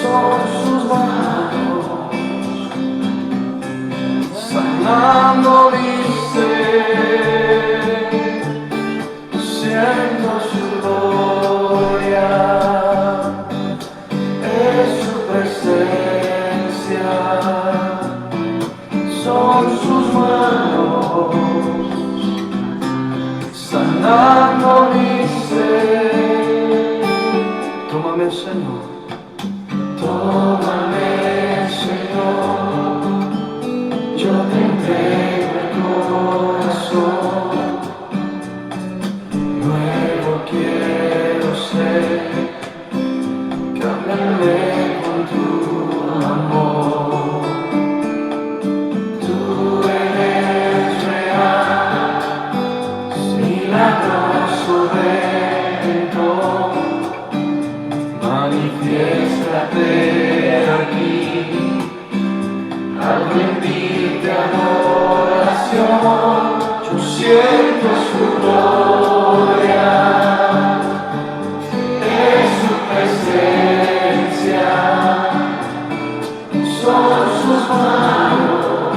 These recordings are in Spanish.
son sus manos, sanando mi ser, siento su gloria, es su presencia, son sus manos, sanando mi ser. Tómame, Señor. Tómame, Señor, yo te entrego el corazón, nuevo quiero ser, cámbiame con tu amor, tú eres real, milagroso Redentor, manifiéstate aquí, algo invite a adoración, yo siento su gloria, es su presencia, son sus manos,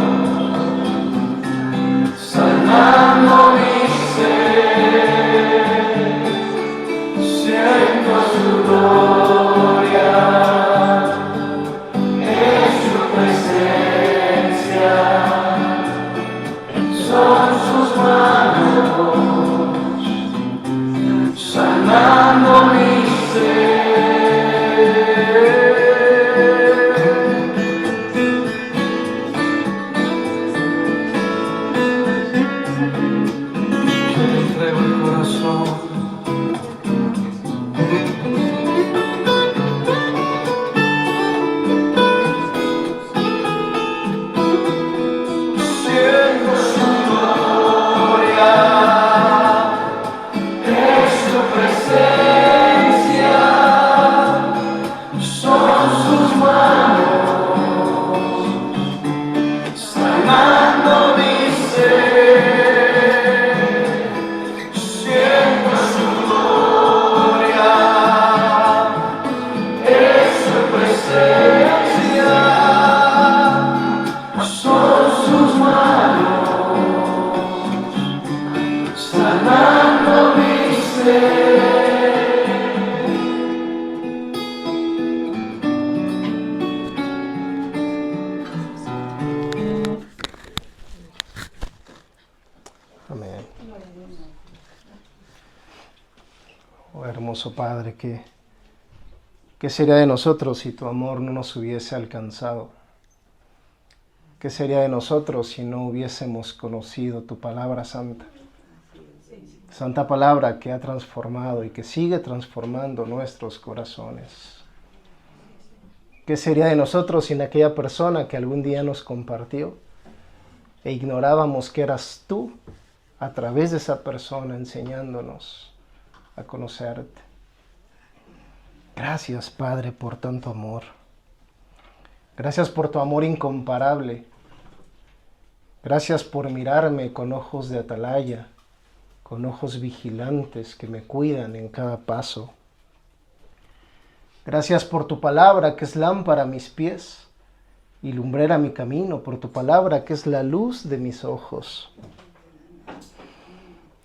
sanando mi ser, siento su gloria, es su presencia, son sus manos, sanando mi ser. Yo te entrego el corazón. Siento su gloria, es su presencia, son sus manos, sanando mi ser, siento su gloria, es su presencia, son sus manos, sanando mi ser. Amén. Oh, hermoso Padre, ¿qué sería de nosotros si tu amor no nos hubiese alcanzado? ¿Qué sería de nosotros si no hubiésemos conocido tu palabra santa? Santa palabra que ha transformado y que sigue transformando nuestros corazones. ¿Qué sería de nosotros sin aquella persona que algún día nos compartió e ignorábamos que eras tú a través de esa persona enseñándonos a conocerte? Gracias, Padre, por tanto amor. Gracias por tu amor incomparable. Gracias por mirarme con ojos de atalaya, con ojos vigilantes que me cuidan en cada paso. Gracias por tu palabra que es lámpara a mis pies y lumbrera a mi camino, por tu palabra que es la luz de mis ojos.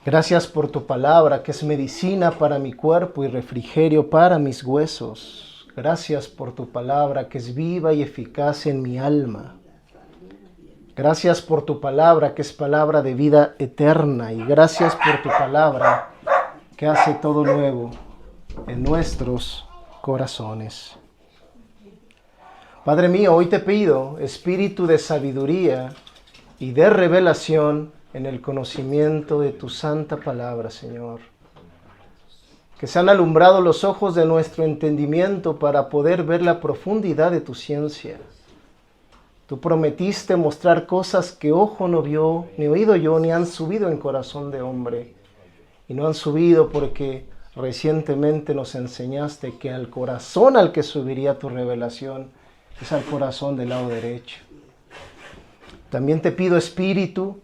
Gracias por tu palabra que es medicina para mi cuerpo y refrigerio para mis huesos. Gracias por tu palabra que es viva y eficaz en mi alma. Gracias por tu palabra que es palabra de vida eterna y gracias por tu palabra que hace todo nuevo en nuestros corazones. Padre mío, hoy te pido espíritu de sabiduría y de revelación en el conocimiento de tu santa palabra, Señor. Que sean alumbrados los ojos de nuestro entendimiento para poder ver la profundidad de tu ciencia. Tú prometiste mostrar cosas que ojo no vio, ni oído yo, ni han subido en corazón de hombre. Y no han subido porque recientemente nos enseñaste que al corazón al que subiría tu revelación es al corazón del lado derecho. También te pido espíritu,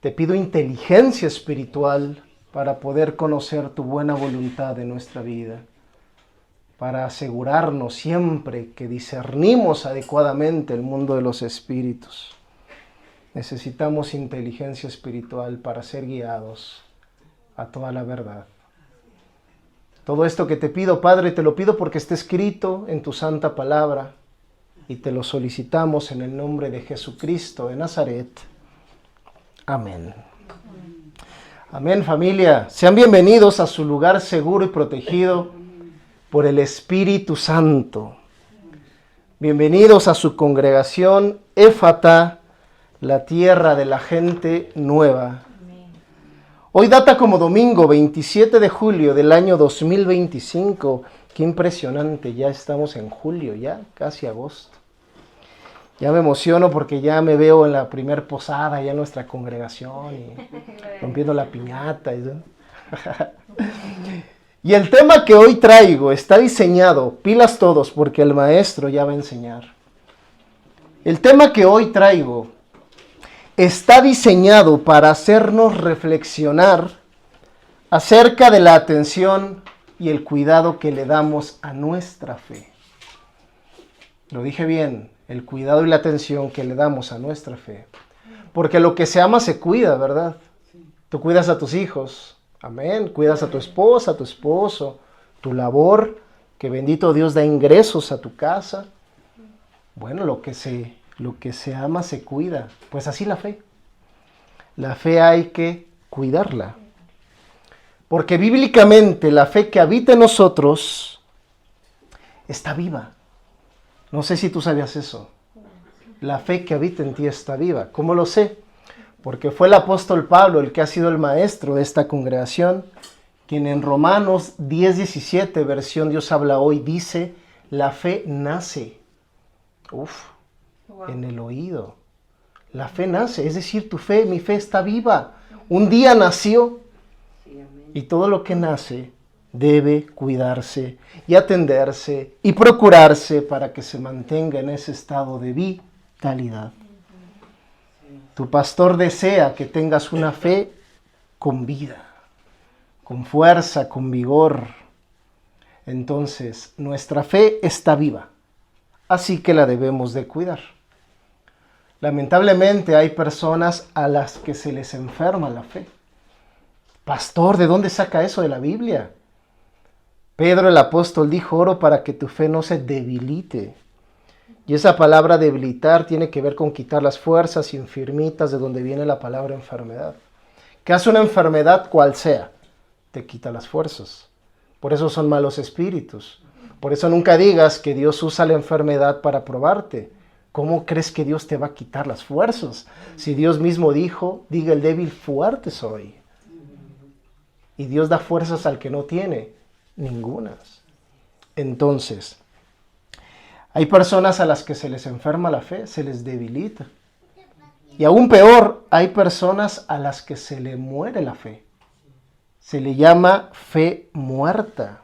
te pido inteligencia espiritual para poder conocer tu buena voluntad en nuestra vida. para asegurarnos siempre que discernimos adecuadamente el mundo de los espíritus. Necesitamos inteligencia espiritual para ser guiados a toda la verdad. Todo esto que te pido, Padre, te lo pido porque está escrito en tu santa palabra y te lo solicitamos en el nombre de Jesucristo de Nazaret. Amén. Amén, familia. Sean bienvenidos a su lugar seguro y protegido por el Espíritu Santo. Bienvenidos a su congregación Éfata, la tierra de la gente nueva. Hoy data como domingo 27 de julio del año 2025. Qué impresionante, ya estamos en julio, ya casi agosto. Ya me emociono porque ya me veo en la primer posada, ya en nuestra congregación, y rompiendo la piñata. Y el tema que hoy traigo está diseñado, pilas todos, porque el maestro ya va a enseñar. El tema que hoy traigo está diseñado para hacernos reflexionar acerca de la atención y el cuidado que le damos a nuestra fe. Lo dije bien, el cuidado y la atención que le damos a nuestra fe. Porque lo que se ama se cuida, ¿verdad? Tú cuidas a tus hijos, amén, cuidas a tu esposa, a tu esposo, tu labor, que bendito Dios da ingresos a tu casa. Bueno, lo que se ama se cuida. Pues así la fe. La fe hay que cuidarla. Porque bíblicamente la fe que habita en nosotros está viva. No sé si tú sabías eso. La fe que habita en ti está viva. ¿Cómo lo sé? Porque fue el apóstol Pablo el que ha sido el maestro de esta congregación, quien en Romanos 10:17, versión Dios habla hoy, dice, la fe nace. En el oído. La fe nace, es decir, tu fe, mi fe está viva. Un día nació y todo lo que nace debe cuidarse y atenderse y procurarse para que se mantenga en ese estado de vitalidad. Tu pastor desea que tengas una fe con vida, con fuerza, con vigor. Entonces, nuestra fe está viva, así que la debemos de cuidar. Lamentablemente hay personas a las que se les enferma la fe. Pastor, ¿de dónde saca eso de la Biblia? Pedro el apóstol dijo, oro para que tu fe no se debilite. Y esa palabra debilitar tiene que ver con quitar las fuerzas infirmitas de donde viene la palabra enfermedad. ¿Qué hace una enfermedad cual sea? Te quita las fuerzas. Por eso son malos espíritus. Por eso nunca digas que Dios usa la enfermedad para probarte. ¿Cómo crees que Dios te va a quitar las fuerzas? Si Dios mismo dijo, diga el débil, fuerte soy. Y Dios da fuerzas al que no tiene, ningunas. Entonces, hay personas a las que se les enferma la fe, se les debilita. Y aún peor, hay personas a las que se le muere la fe. Se le llama fe muerta.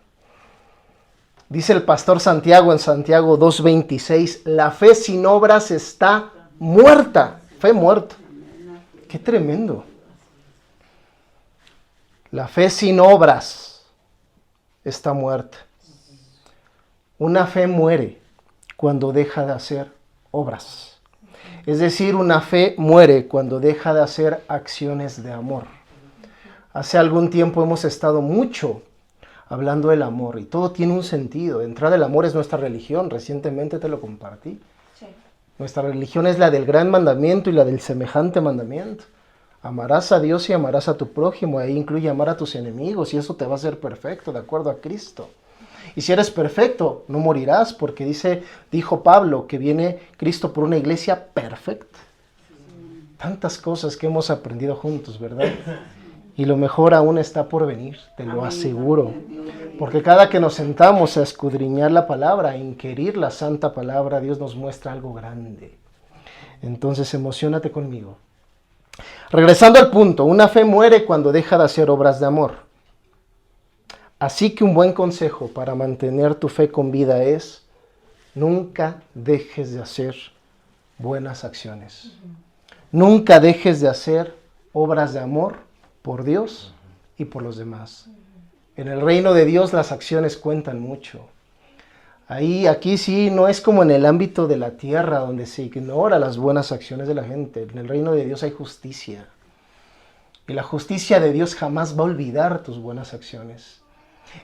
Dice el pastor Santiago en Santiago 2:26, la fe sin obras está muerta. Fe muerta. Qué tremendo. La fe sin obras está muerta. Una fe muere cuando deja de hacer obras. Es decir, una fe muere cuando deja de hacer acciones de amor. Hace algún tiempo hemos estado mucho hablando del amor y todo tiene un sentido. De entrada, el amor es nuestra religión. Recientemente te lo compartí. Sí. Nuestra religión es la del gran mandamiento y la del semejante mandamiento. Amarás a Dios y amarás a tu prójimo. Ahí incluye amar a tus enemigos y eso te va a hacer perfecto de acuerdo a Cristo. Y si eres perfecto, no morirás porque dijo Pablo que viene Cristo por una iglesia perfecta. Tantas cosas que hemos aprendido juntos, ¿verdad? Y lo mejor aún está por venir, te lo aseguro. Porque cada que nos sentamos a escudriñar la palabra, a inquirir la santa palabra, Dios nos muestra algo grande. Entonces emociónate conmigo. Regresando al punto, una fe muere cuando deja de hacer obras de amor. Así que un buen consejo para mantener tu fe con vida es, nunca dejes de hacer buenas acciones. Nunca dejes de hacer obras de amor por Dios y por los demás. En el reino de Dios las acciones cuentan mucho. Aquí sí, no es como en el ámbito de la tierra, donde se ignora las buenas acciones de la gente. En el reino de Dios hay justicia. Y la justicia de Dios jamás va a olvidar tus buenas acciones.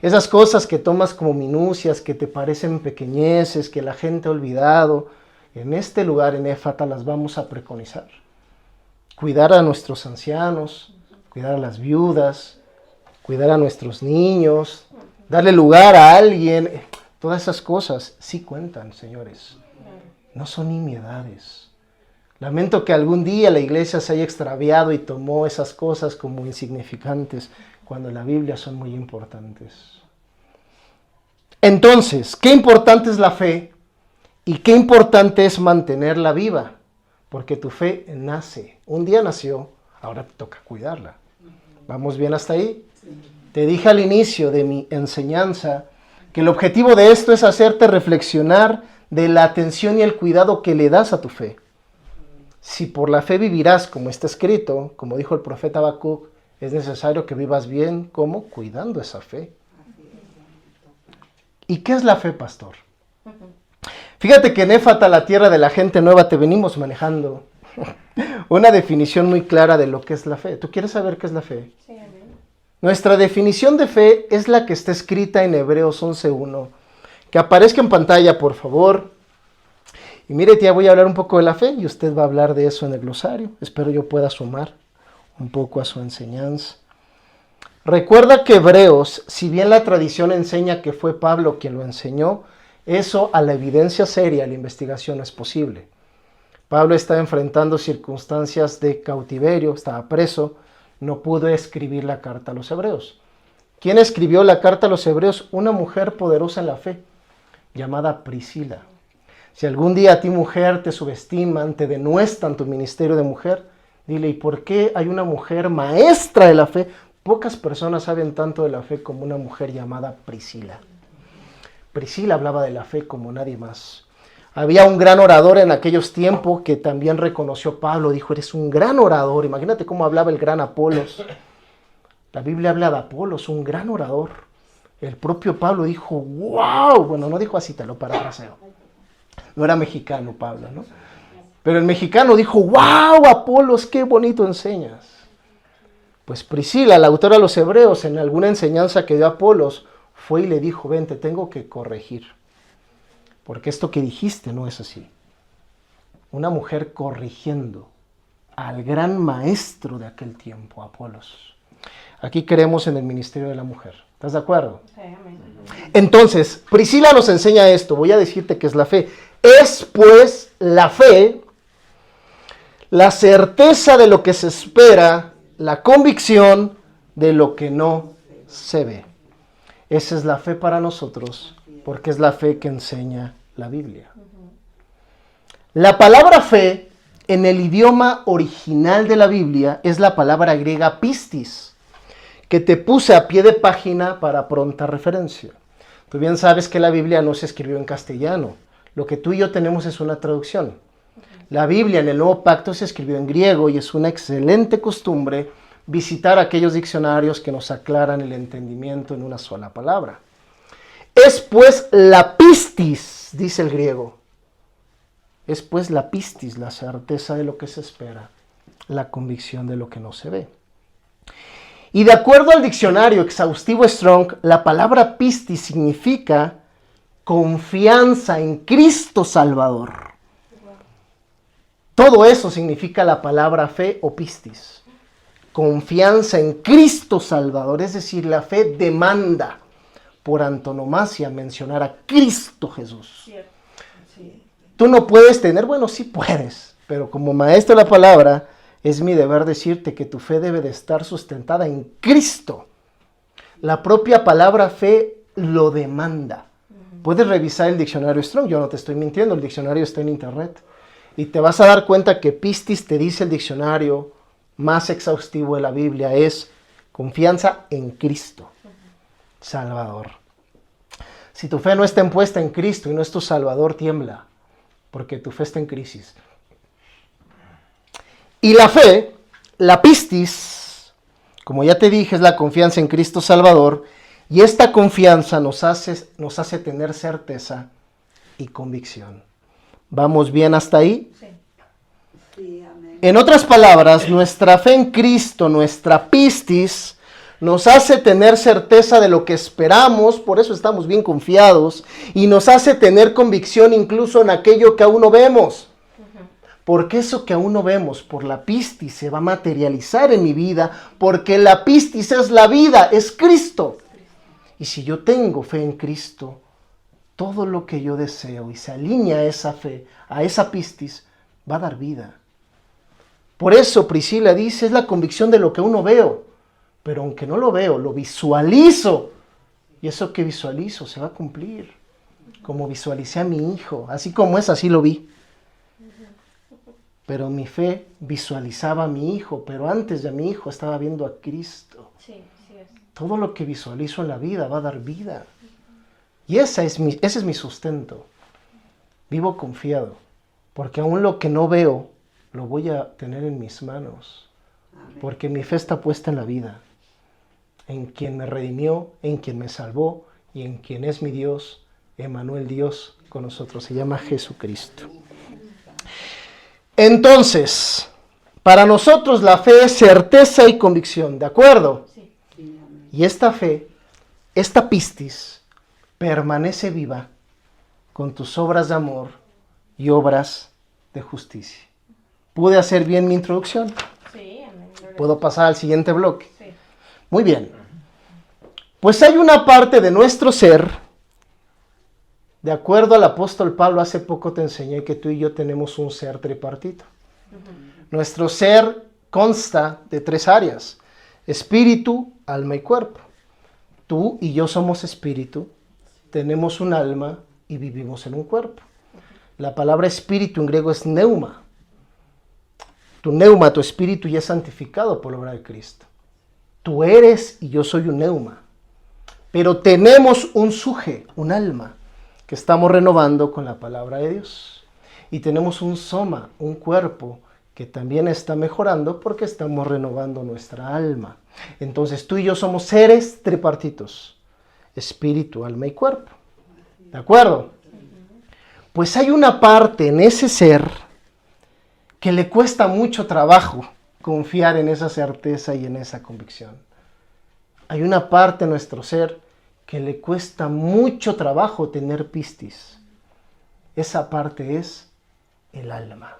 Esas cosas que tomas como minucias, que te parecen pequeñeces, que la gente ha olvidado, en este lugar, en Éfata, las vamos a preconizar. Cuidar a nuestros ancianos, cuidar a las viudas, cuidar a nuestros niños, darle lugar a alguien. Todas esas cosas sí cuentan, señores. No son nimiedades. Lamento que algún día la iglesia se haya extraviado y tomó esas cosas como insignificantes, cuando en la Biblia son muy importantes. Entonces, ¿qué importante es la fe? Y qué importante es mantenerla viva. Porque tu fe nace. Un día nació, ahora te toca cuidarla. ¿Vamos bien hasta ahí? Te dije al inicio de mi enseñanza que el objetivo de esto es hacerte reflexionar de la atención y el cuidado que le das a tu fe. Si por la fe vivirás, como está escrito, como dijo el profeta Habacuc, es necesario que vivas bien, ¿cómo? Cuidando esa fe. ¿Y qué es la fe, pastor? Fíjate que en Éfata, la tierra de la gente nueva, te venimos manejando una definición muy clara de lo que es la fe. ¿Tú quieres saber qué es la fe? Sí, amén. Nuestra definición de fe es la que está escrita en Hebreos 11:1. Que aparezca en pantalla, por favor. Y mire, tía, voy a hablar un poco de la fe y usted va a hablar de eso en el glosario. Espero yo pueda sumar un poco a su enseñanza. Recuerda que Hebreos, si bien la tradición enseña que fue Pablo quien lo enseñó, eso a la evidencia seria, a la investigación no es posible. Pablo estaba enfrentando circunstancias de cautiverio, estaba preso, no pudo escribir la carta a los hebreos. ¿Quién escribió la carta a los hebreos? Una mujer poderosa en la fe, llamada Priscila. Si algún día a ti, mujer, te subestiman, te denuestan tu ministerio de mujer, dile, ¿y por qué hay una mujer maestra de la fe? Pocas personas saben tanto de la fe como una mujer llamada Priscila. Priscila hablaba de la fe como nadie más. Había un gran orador en aquellos tiempos que también reconoció Pablo, dijo, eres un gran orador. Imagínate cómo hablaba el gran Apolos. La Biblia habla de Apolos, un gran orador. El propio Pablo dijo, wow, bueno, no dijo así, te lo parafraseo. No era mexicano Pablo, ¿no? Pero el mexicano dijo, wow, Apolos, qué bonito enseñas. Pues Priscila, la autora de los Hebreos, en alguna enseñanza que dio a Apolos, fue y le dijo, ven, te tengo que corregir. Porque esto que dijiste no es así. Una mujer corrigiendo al gran maestro de aquel tiempo, Apolos. Aquí creemos en el ministerio de la mujer. ¿Estás de acuerdo? Sí, amén. Entonces, Priscila nos enseña esto. Voy a decirte qué es la fe. Es pues la fe, la certeza de lo que se espera, la convicción de lo que no se ve. Esa es la fe para nosotros, porque es la fe que enseña la Biblia. La palabra fe, en el idioma original de la Biblia, es la palabra griega pistis, que te puse a pie de página para pronta referencia. Tú bien sabes que la Biblia no se escribió en castellano. Lo que tú y yo tenemos es una traducción. La Biblia en el Nuevo Pacto se escribió en griego y es una excelente costumbre visitar aquellos diccionarios que nos aclaran el entendimiento en una sola palabra. Es pues la pistis, dice el griego. Es pues la pistis, la certeza de lo que se espera, la convicción de lo que no se ve. Y de acuerdo al diccionario exhaustivo Strong, la palabra pistis significa confianza en Cristo Salvador. Todo eso significa la palabra fe o pistis. Confianza en Cristo Salvador, es decir, la fe demanda por antonomasia mencionar a Cristo Jesús. Sí. Tú no puedes tener, bueno, sí puedes, pero como maestro de la palabra, es mi deber decirte que tu fe debe de estar sustentada en Cristo. La propia palabra fe lo demanda. Puedes revisar el diccionario Strong, yo no te estoy mintiendo, el diccionario está en internet. Y te vas a dar cuenta que pistis, te dice el diccionario más exhaustivo de la Biblia, es confianza en Cristo Salvador. Si tu fe no está puesta en Cristo y no es tu Salvador, tiembla, porque tu fe está en crisis. Y la fe, la pistis, como ya te dije, es la confianza en Cristo Salvador, Y esta confianza nos hace tener certeza y convicción. ¿Vamos bien hasta ahí? Sí. Sí, amén. En otras palabras, nuestra fe en Cristo, nuestra pistis, nos hace tener certeza de lo que esperamos, por eso estamos bien confiados, y nos hace tener convicción incluso en aquello que aún no vemos. Porque eso que aún no vemos, por la pistis, se va a materializar en mi vida, porque la pistis es la vida, es Cristo. Y si yo tengo fe en Cristo, todo lo que yo deseo y se alinea a esa fe, a esa pistis, va a dar vida. Por eso Priscila dice, es la convicción de lo que aún no veo. Pero aunque no lo veo, lo visualizo. Y eso que visualizo se va a cumplir. Como visualicé a mi hijo. Así como es, así lo vi. Pero mi fe visualizaba a mi hijo. Pero antes de mi hijo estaba viendo a Cristo. Sí, sí es. Todo lo que visualizo en la vida va a dar vida. Y ese es mi sustento. Vivo confiado. Porque aún lo que no veo, lo voy a tener en mis manos. Amén. Porque mi fe está puesta en la vida. En quien me redimió, en quien me salvó y en quien es mi Dios, Emmanuel, Dios con nosotros. Se llama Jesucristo. Entonces, para nosotros la fe es certeza y convicción, ¿de acuerdo? Sí. Sí, amén. Y esta fe, esta pistis, permanece viva con tus obras de amor y obras de justicia. ¿Pude hacer bien mi introducción? Sí, amén. Gloria a ¿Puedo pasar al siguiente bloque? Dios. Sí. Muy bien. Pues hay una parte de nuestro ser, de acuerdo al apóstol Pablo, hace poco te enseñé que tú y yo tenemos un ser tripartito. Nuestro ser consta de 3 áreas: espíritu, alma y cuerpo. Tú y yo somos espíritu, tenemos un alma y vivimos en un cuerpo. La palabra espíritu en griego es neuma. Tu neuma, tu espíritu ya es santificado por la obra de Cristo. Tú eres y yo soy un neuma. Pero tenemos un suje, un alma, que estamos renovando con la palabra de Dios. Y tenemos un soma, un cuerpo, que también está mejorando porque estamos renovando nuestra alma. Entonces tú y yo somos seres tripartitos: espíritu, alma y cuerpo. ¿De acuerdo? Pues hay una parte en ese ser que le cuesta mucho trabajo confiar en esa certeza y en esa convicción. Hay una parte de nuestro ser que le cuesta mucho trabajo tener pistis. Esa parte es el alma.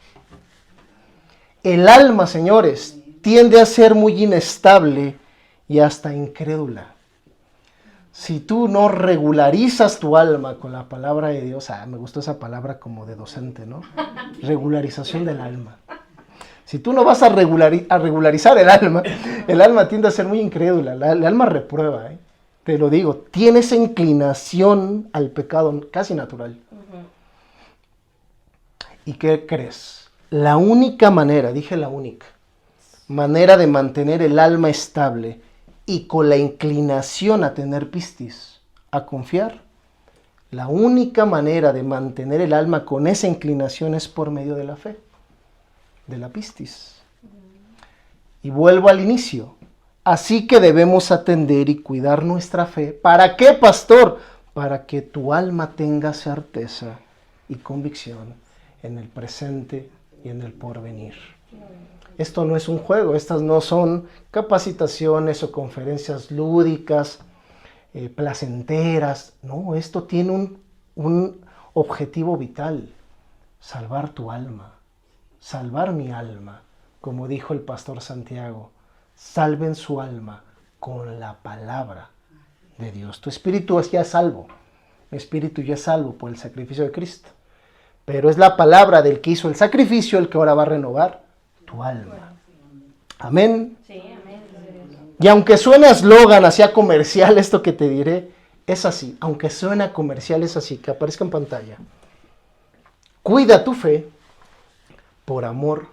El alma, señores, tiende a ser muy inestable y hasta incrédula. Si tú no regularizas tu alma con la palabra de Dios, me gustó esa palabra como de docente, ¿no? Regularización del alma. Si tú no vas a regularizar el alma tiende a ser muy incrédula. El alma reprueba, te lo digo, tiene esa inclinación al pecado casi natural. ¿Y qué crees? La única manera, dije la única, manera de mantener el alma estable y con la inclinación a tener pistis, a confiar, la única manera de mantener el alma con esa inclinación es por medio de la fe, de la pistis. Y vuelvo al inicio. Así que debemos atender y cuidar nuestra fe. ¿Para qué, pastor? Para que tu alma tenga certeza y convicción en el presente y en el porvenir. Esto no es un juego, estas no son capacitaciones o conferencias lúdicas, placenteras. No, esto tiene un objetivo vital: salvar tu alma, salvar mi alma. Como dijo el pastor Santiago, salven su alma con la palabra de Dios. Tu espíritu ya es salvo, mi espíritu ya es salvo por el sacrificio de Cristo. Pero es la palabra del que hizo el sacrificio el que ahora va a renovar tu alma. Amén. Sí, amén. Gloria a Dios. Y aunque suene a eslogan, hacia comercial, esto que te diré, es así. Aunque suena comercial, es así, que aparezca en pantalla. Cuida tu fe por amor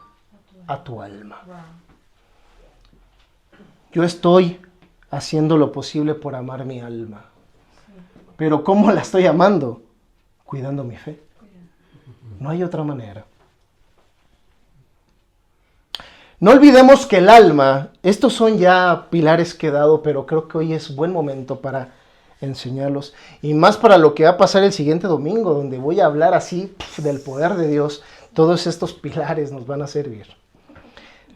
a tu alma. Wow. Yo estoy haciendo lo posible por amar mi alma. Pero ¿cómo la estoy amando? Cuidando mi fe. No hay otra manera. No olvidemos que el alma, estos son ya pilares que he dado, pero creo que hoy es buen momento para enseñarlos. Y más para lo que va a pasar el siguiente domingo, donde voy a hablar así del poder de Dios. Todos estos pilares nos van a servir.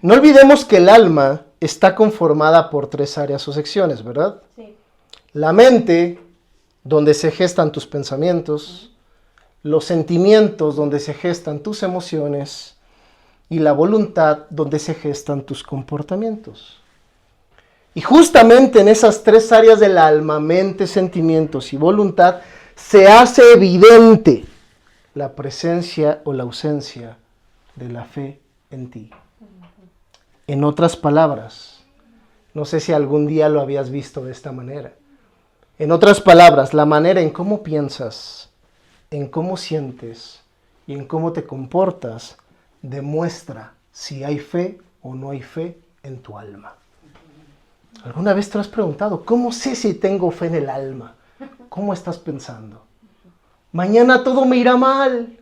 No olvidemos que el alma está conformada por 3 áreas o secciones, ¿verdad? Sí. La mente, donde se gestan tus pensamientos, los sentimientos, donde se gestan tus emociones, y la voluntad, donde se gestan tus comportamientos. Y justamente en esas 3 áreas del alma, mente, sentimientos y voluntad, se hace evidente la presencia o la ausencia de la fe en ti. En otras palabras, no sé si algún día lo habías visto de esta manera. En otras palabras, la manera en cómo piensas, en cómo sientes y en cómo te comportas demuestra si hay fe o no hay fe en tu alma. ¿Alguna vez te has preguntado, cómo sé si tengo fe en el alma? ¿Cómo estás pensando? Mañana todo me irá mal.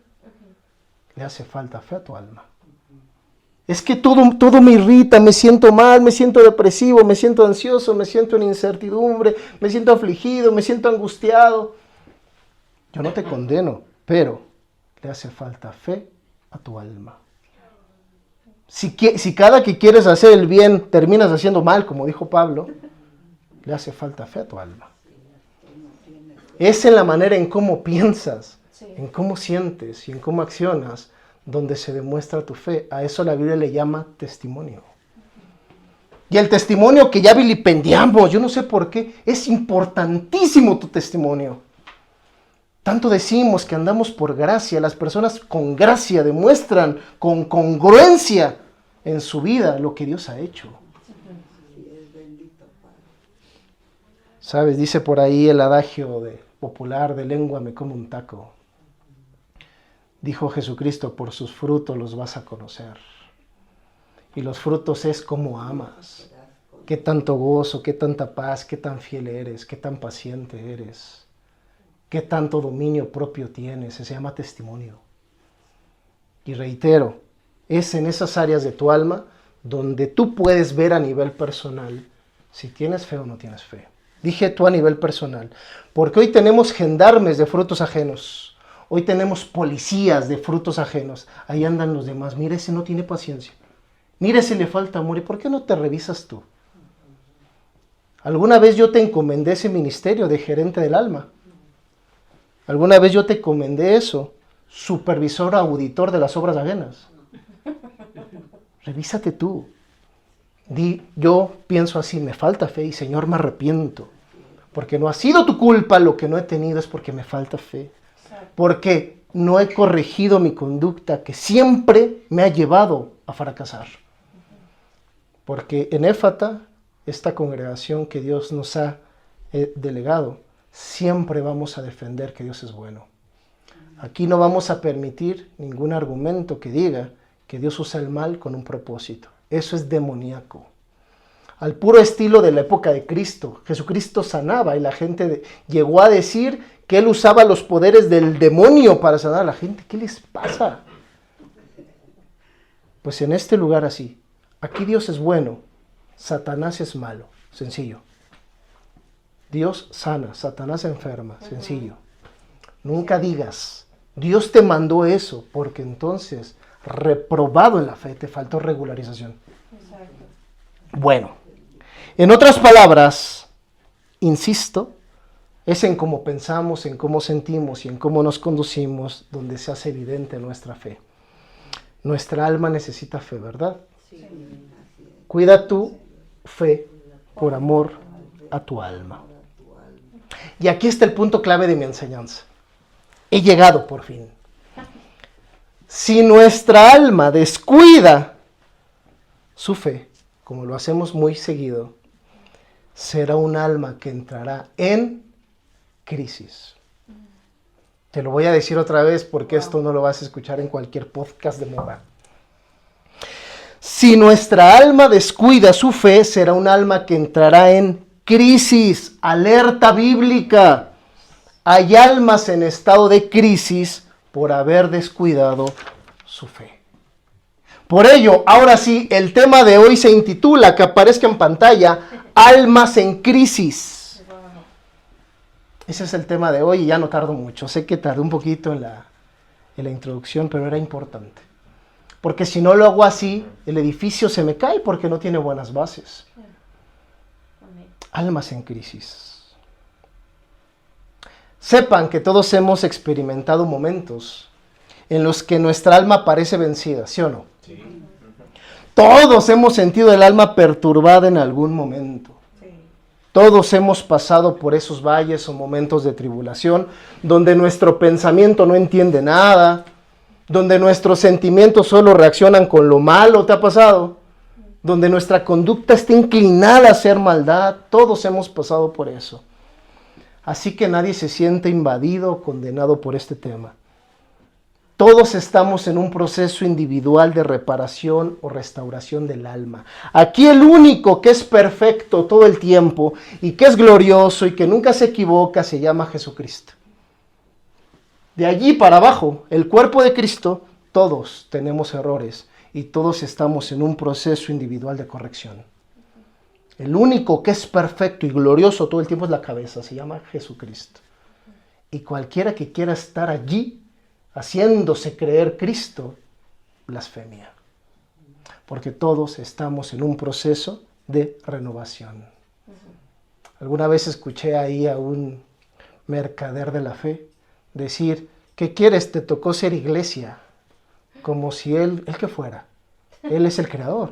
Le hace falta fe a tu alma. Es que todo me irrita, me siento mal, me siento depresivo, me siento ansioso, me siento en incertidumbre, me siento afligido, me siento angustiado. Yo no te condeno, pero le hace falta fe a tu alma. Si cada que quieres hacer el bien terminas haciendo mal, como dijo Pablo, le hace falta fe a tu alma. Es en la manera en cómo piensas, en cómo sientes y en cómo accionas donde se demuestra tu fe. A eso la Biblia le llama testimonio. Y el testimonio que ya vilipendiamos, yo no sé por qué, es importantísimo tu testimonio. Tanto decimos que andamos por gracia, las personas con gracia demuestran con congruencia en su vida lo que Dios ha hecho. ¿Sabes? Dice por ahí el adagio popular de lengua me como un taco. Dijo Jesucristo, por sus frutos los vas a conocer. Y los frutos es cómo amas, qué tanto gozo, qué tanta paz, qué tan fiel eres, qué tan paciente eres, qué tanto dominio propio tienes. Se llama testimonio. Y reitero, es en esas áreas de tu alma donde tú puedes ver a nivel personal si tienes fe o no tienes fe. Dije tú a nivel personal, porque hoy tenemos gendarmes de frutos ajenos. Hoy tenemos policías de frutos ajenos. Ahí andan los demás. Mira, ese no tiene paciencia. Mira, ese le falta amor. ¿Y por qué no te revisas tú? ¿Alguna vez yo te encomendé ese ministerio de gerente del alma? ¿Alguna vez yo te encomendé eso? Supervisor auditor de las obras ajenas. Revísate tú. Yo pienso así, me falta fe y Señor me arrepiento. Porque no ha sido tu culpa, lo que no he tenido es porque me falta fe. Porque no he corregido mi conducta que siempre me ha llevado a fracasar. Porque en Éfata, esta congregación que Dios nos ha delegado, siempre vamos a defender que Dios es bueno. Aquí no vamos a permitir ningún argumento que diga que Dios usa el mal con un propósito. Eso es demoníaco. Al puro estilo de la época de Cristo. Jesucristo sanaba y la gente llegó a decir que Él usaba los poderes del demonio para sanar a la gente. ¿Qué les pasa? Pues en este lugar así. Aquí Dios es bueno, Satanás es malo. Sencillo. Dios sana, Satanás enferma. Sencillo. Nunca digas, Dios te mandó eso, porque entonces, reprobado en la fe, te faltó regularización. Exacto. Bueno, en otras palabras, insisto, es en cómo pensamos, en cómo sentimos y en cómo nos conducimos donde se hace evidente nuestra fe. Nuestra alma necesita fe, ¿verdad? Sí. Cuida tu fe por amor a tu alma. Y aquí está el punto clave de mi enseñanza. He llegado por fin. Si nuestra alma descuida su fe, como lo hacemos muy seguido, será un alma que entrará en crisis. Te lo voy a decir otra vez porque esto no lo vas a escuchar en cualquier podcast de moda. Si nuestra alma descuida su fe, será un alma que entrará en crisis. Alerta bíblica. Hay almas en estado de crisis por haber descuidado su fe. Por ello, ahora sí, el tema de hoy se intitula, que aparezca en pantalla, Almas en crisis. Ese es el tema de hoy y ya no tardo mucho. Sé que tardé un poquito en la introducción, pero era importante. Porque si no lo hago así, el edificio se me cae porque no tiene buenas bases. Amén. Almas en crisis. Sepan que todos hemos experimentado momentos en los que nuestra alma parece vencida, ¿sí o no? Sí. Todos hemos sentido el alma perturbada en algún momento. Sí. Todos hemos pasado por esos valles o momentos de tribulación donde nuestro pensamiento no entiende nada, donde nuestros sentimientos solo reaccionan con lo malo. ¿Te ha pasado? Donde nuestra conducta está inclinada a hacer maldad. Todos hemos pasado por eso. Así que nadie se siente invadido o condenado por este tema. Todos estamos en un proceso individual de reparación o restauración del alma. Aquí el único que es perfecto todo el tiempo y que es glorioso y que nunca se equivoca se llama Jesucristo. De allí para abajo, el cuerpo de Cristo, todos tenemos errores y todos estamos en un proceso individual de corrección. El único que es perfecto y glorioso todo el tiempo es la cabeza, se llama Jesucristo. Y cualquiera que quiera estar allí, haciéndose creer Cristo, blasfemia. Porque todos estamos en un proceso de renovación. Alguna vez escuché ahí a un mercader de la fe decir, ¿qué quieres? Te tocó ser iglesia. Como si él que fuera. Él es el creador.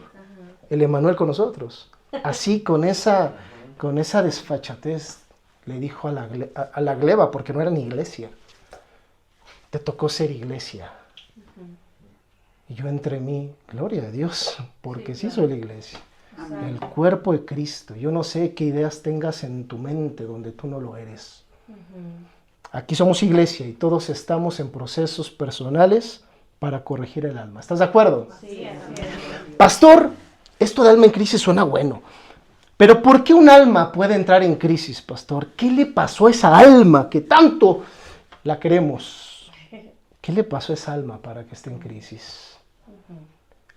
El Emmanuel con nosotros. Así con esa desfachatez le dijo a la gleba, porque no era ni iglesia. Te tocó ser iglesia. Y yo entre mí, gloria a Dios, porque sí soy la iglesia. El cuerpo de Cristo. Yo no sé qué ideas tengas en tu mente donde tú no lo eres. Aquí somos iglesia y todos estamos en procesos personales para corregir el alma. ¿Estás de acuerdo? Sí, así es. Pastor, esto de alma en crisis suena bueno. Pero ¿por qué un alma puede entrar en crisis, pastor? ¿Qué le pasó a esa alma que tanto la queremos? ¿Qué le pasó a esa alma para que esté en crisis?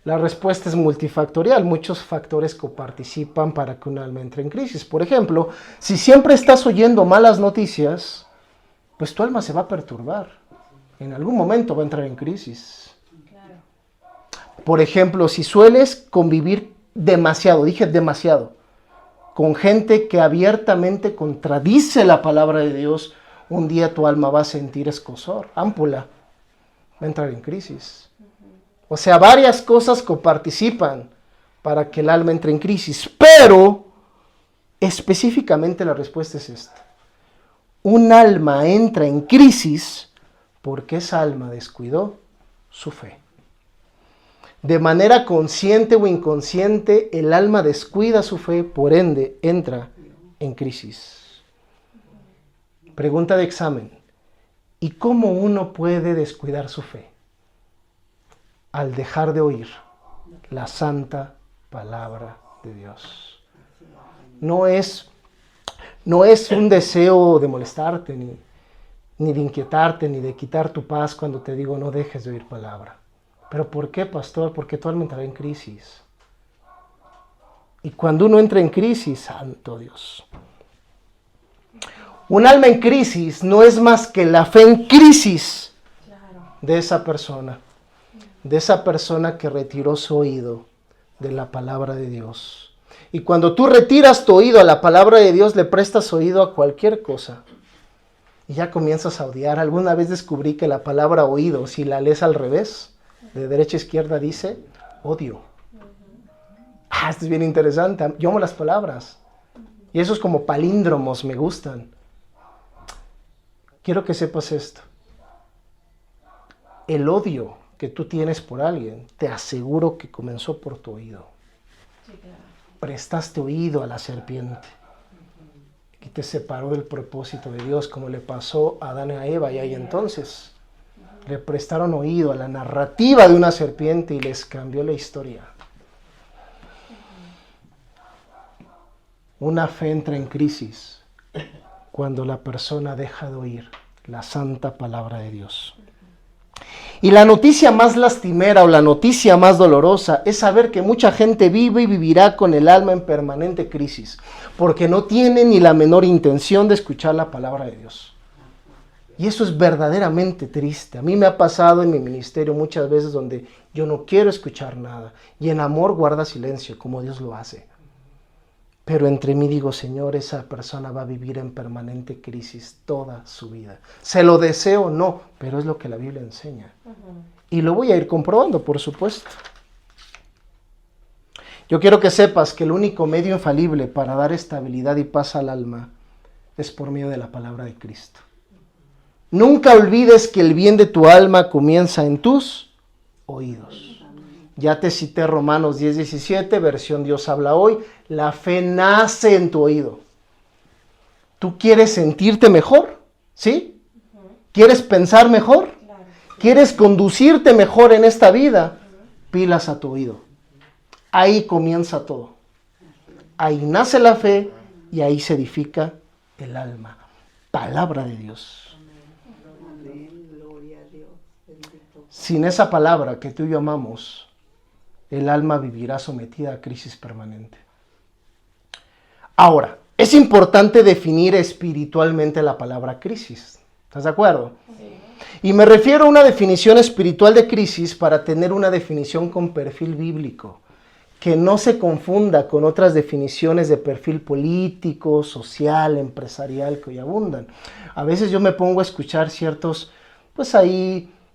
La respuesta es multifactorial. Muchos factores coparticipan para que un alma entre en crisis. Por ejemplo, si siempre estás oyendo malas noticias, pues tu alma se va a perturbar. En algún momento va a entrar en crisis. Claro. Por ejemplo, si sueles convivir demasiado, dije demasiado, con gente que abiertamente contradice la palabra de Dios, un día tu alma va a sentir escozor, ámpula, va a entrar en crisis. O sea, varias cosas coparticipan para que el alma entre en crisis, pero específicamente la respuesta es esta. Un alma entra en crisis porque esa alma descuidó su fe. De manera consciente o inconsciente, el alma descuida su fe, por ende, entra en crisis. Pregunta de examen. ¿Y cómo uno puede descuidar su fe? Al dejar de oír la santa palabra de Dios. No es un deseo de molestarte, ni de inquietarte, ni de quitar tu paz cuando te digo no dejes de oír palabra. ¿Pero por qué, pastor? Porque tu alma entrará en crisis. Y cuando uno entra en crisis, santo Dios. Un alma en crisis no es más que la fe en crisis de esa persona. De esa persona que retiró su oído de la palabra de Dios. Y cuando tú retiras tu oído a la palabra de Dios, le prestas oído a cualquier cosa. Y ya comienzas a odiar. Alguna vez descubrí que la palabra oído, si la lees al revés, de derecha a izquierda dice odio. Esto es bien interesante. Yo amo las palabras. Y esos como palíndromos me gustan. Quiero que sepas esto. El odio que tú tienes por alguien, te aseguro que comenzó por tu oído. Sí, claro. Prestaste oído a la serpiente. Y te separó del propósito de Dios, como le pasó a Adán y a Eva. Y ahí entonces le prestaron oído a la narrativa de una serpiente y les cambió la historia. Una fe entra en crisis cuando la persona deja de oír la santa palabra de Dios. Y la noticia más lastimera o la noticia más dolorosa es saber que mucha gente vive y vivirá con el alma en permanente crisis, porque no tiene ni la menor intención de escuchar la palabra de Dios. Y eso es verdaderamente triste. A mí me ha pasado en mi ministerio muchas veces donde yo no quiero escuchar nada y en amor guarda silencio, como Dios lo hace. Pero entre mí digo, Señor, esa persona va a vivir en permanente crisis toda su vida. ¿Se lo deseo? No, pero es lo que la Biblia enseña. Y lo voy a ir comprobando, por supuesto. Yo quiero que sepas que el único medio infalible para dar estabilidad y paz al alma es por medio de la palabra de Cristo. Nunca olvides que el bien de tu alma comienza en tus oídos. Ya te cité Romanos 10:17, versión Dios habla hoy. La fe nace en tu oído. ¿Tú quieres sentirte mejor? ¿Sí? ¿Quieres pensar mejor? ¿Quieres conducirte mejor en esta vida? Pilas a tu oído. Ahí comienza todo. Ahí nace la fe y ahí se edifica el alma. Palabra de Dios. Sin esa palabra que tú y yo amamos, el alma vivirá sometida a crisis permanente. Ahora, es importante definir espiritualmente la palabra crisis. ¿Estás de acuerdo? Sí. Y me refiero a una definición espiritual de crisis para tener una definición con perfil bíblico, que no se confunda con otras definiciones de perfil político, social, empresarial que hoy abundan. A veces yo me pongo a escuchar ciertos,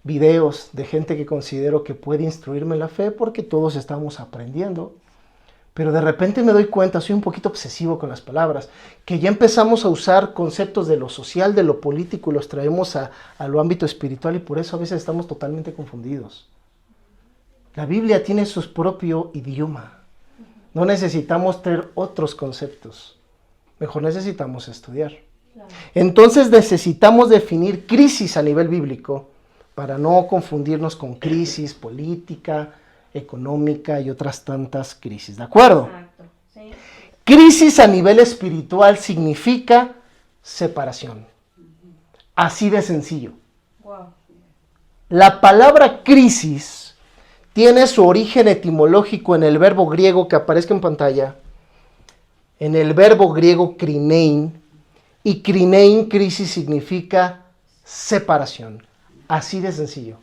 videos de gente que considero que puede instruirme en la fe porque todos estamos aprendiendo. Pero de repente me doy cuenta, soy un poquito obsesivo con las palabras, que ya empezamos a usar conceptos de lo social, de lo político y los traemos a lo ámbito espiritual y por eso a veces estamos totalmente confundidos. La Biblia tiene su propio idioma. No necesitamos traer otros conceptos. Mejor necesitamos estudiar. Entonces necesitamos definir crisis a nivel bíblico para no confundirnos con crisis política, económica y otras tantas crisis. ¿De acuerdo? Exacto, sí. Crisis a nivel espiritual significa separación. Así de sencillo. Wow. La palabra crisis tiene su origen etimológico en el verbo griego que aparezca en pantalla, en el verbo griego krinein, y krinein, crisis, significa separación. Así de sencillo.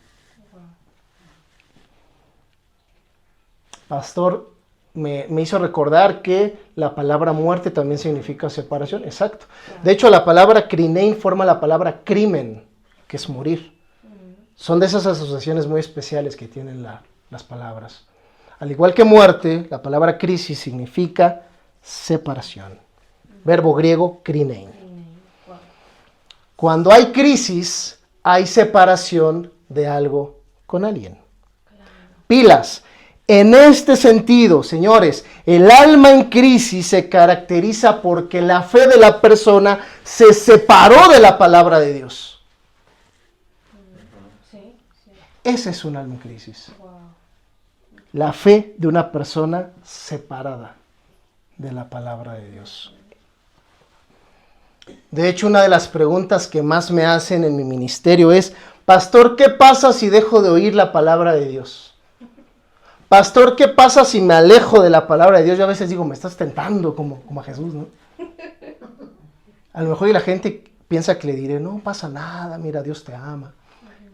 Pastor me hizo recordar que la palabra muerte también significa separación. Exacto. De hecho, la palabra krinein forma la palabra crimen, que es morir. Son de esas asociaciones muy especiales que tienen las palabras. Al igual que muerte, la palabra crisis significa separación. Verbo griego krinein. Cuando hay crisis, hay separación de algo con alguien. Pilas. En este sentido, señores, el alma en crisis se caracteriza porque la fe de la persona se separó de la palabra de Dios. Sí, sí. Ese es un alma en crisis. Wow. La fe de una persona separada de la palabra de Dios. De hecho, una de las preguntas que más me hacen en mi ministerio es, Pastor, ¿qué pasa si dejo de oír la palabra de Dios? Pastor, ¿qué pasa si me alejo de la palabra de Dios? Yo a veces digo, me estás tentando como a Jesús, ¿no? A lo mejor la gente piensa que le diré, no pasa nada, mira, Dios te ama.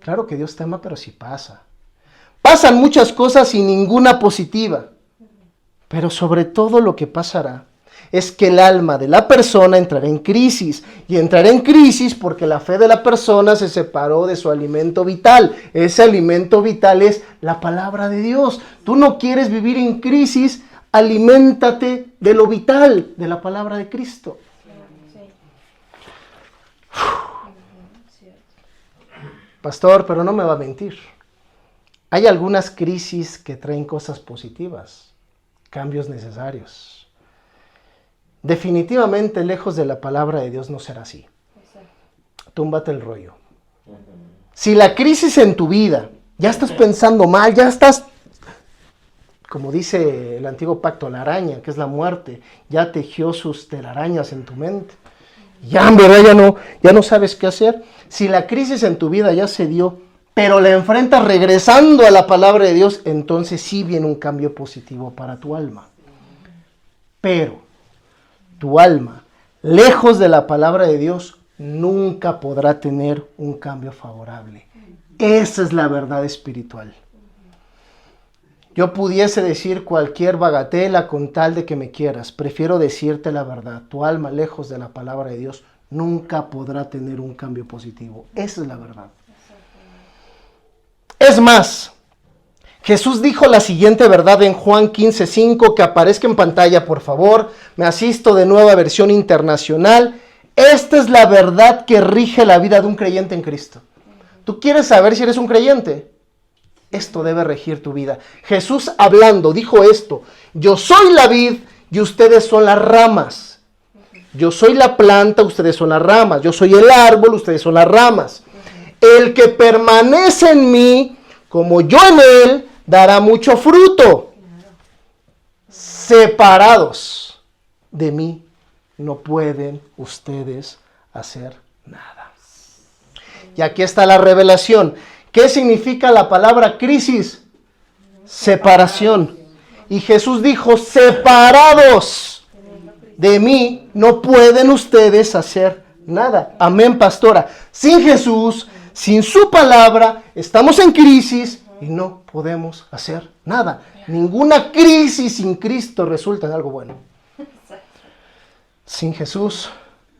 Claro que Dios te ama, pero sí pasa. Pasan muchas cosas y ninguna positiva. Pero sobre todo lo que pasará es que el alma de la persona entrará en crisis. Y entrará en crisis porque la fe de la persona se separó de su alimento vital. Ese alimento vital es la palabra de Dios. Tú no quieres vivir en crisis, aliméntate de lo vital, de la palabra de Cristo. Sí. Pastor, pero no me va a mentir. Hay algunas crisis que traen cosas positivas, cambios necesarios. Definitivamente, lejos de la palabra de Dios no será así. Túmbate el rollo. Si la crisis en tu vida, ya estás pensando mal, ya estás, como dice el antiguo pacto, la araña, que es la muerte, ya tejió sus telarañas en tu mente. Ya en verdad ya no sabes qué hacer. Si la crisis en tu vida ya se dio, pero la enfrentas regresando a la palabra de Dios, entonces sí viene un cambio positivo para tu alma. Pero tu alma, lejos de la palabra de Dios, nunca podrá tener un cambio favorable. Esa es la verdad espiritual. Yo pudiese decir cualquier bagatela con tal de que me quieras. Prefiero decirte la verdad. Tu alma, lejos de la palabra de Dios, nunca podrá tener un cambio positivo. Esa es la verdad. Es más, Jesús dijo la siguiente verdad en Juan 15:5, que aparezca en pantalla, por favor. Me asisto de Nueva Versión Internacional. Esta es la verdad que rige la vida de un creyente en Cristo. ¿Tú quieres saber si eres un creyente? Esto debe regir tu vida. Jesús hablando dijo esto: yo soy la vid y ustedes son las ramas. Yo soy la planta, ustedes son las ramas. Yo soy el árbol, ustedes son las ramas. El que permanece en mí, como yo en él, dará mucho fruto. Separados de mí, no pueden ustedes hacer nada. Y aquí está la revelación. ¿Qué significa la palabra crisis? Separación. Y Jesús dijo: separados de mí, no pueden ustedes hacer nada. Amén, pastora. Sin Jesús, sin su palabra, estamos en crisis y no podemos hacer nada. Ninguna crisis sin Cristo resulta en algo bueno. Sin Jesús,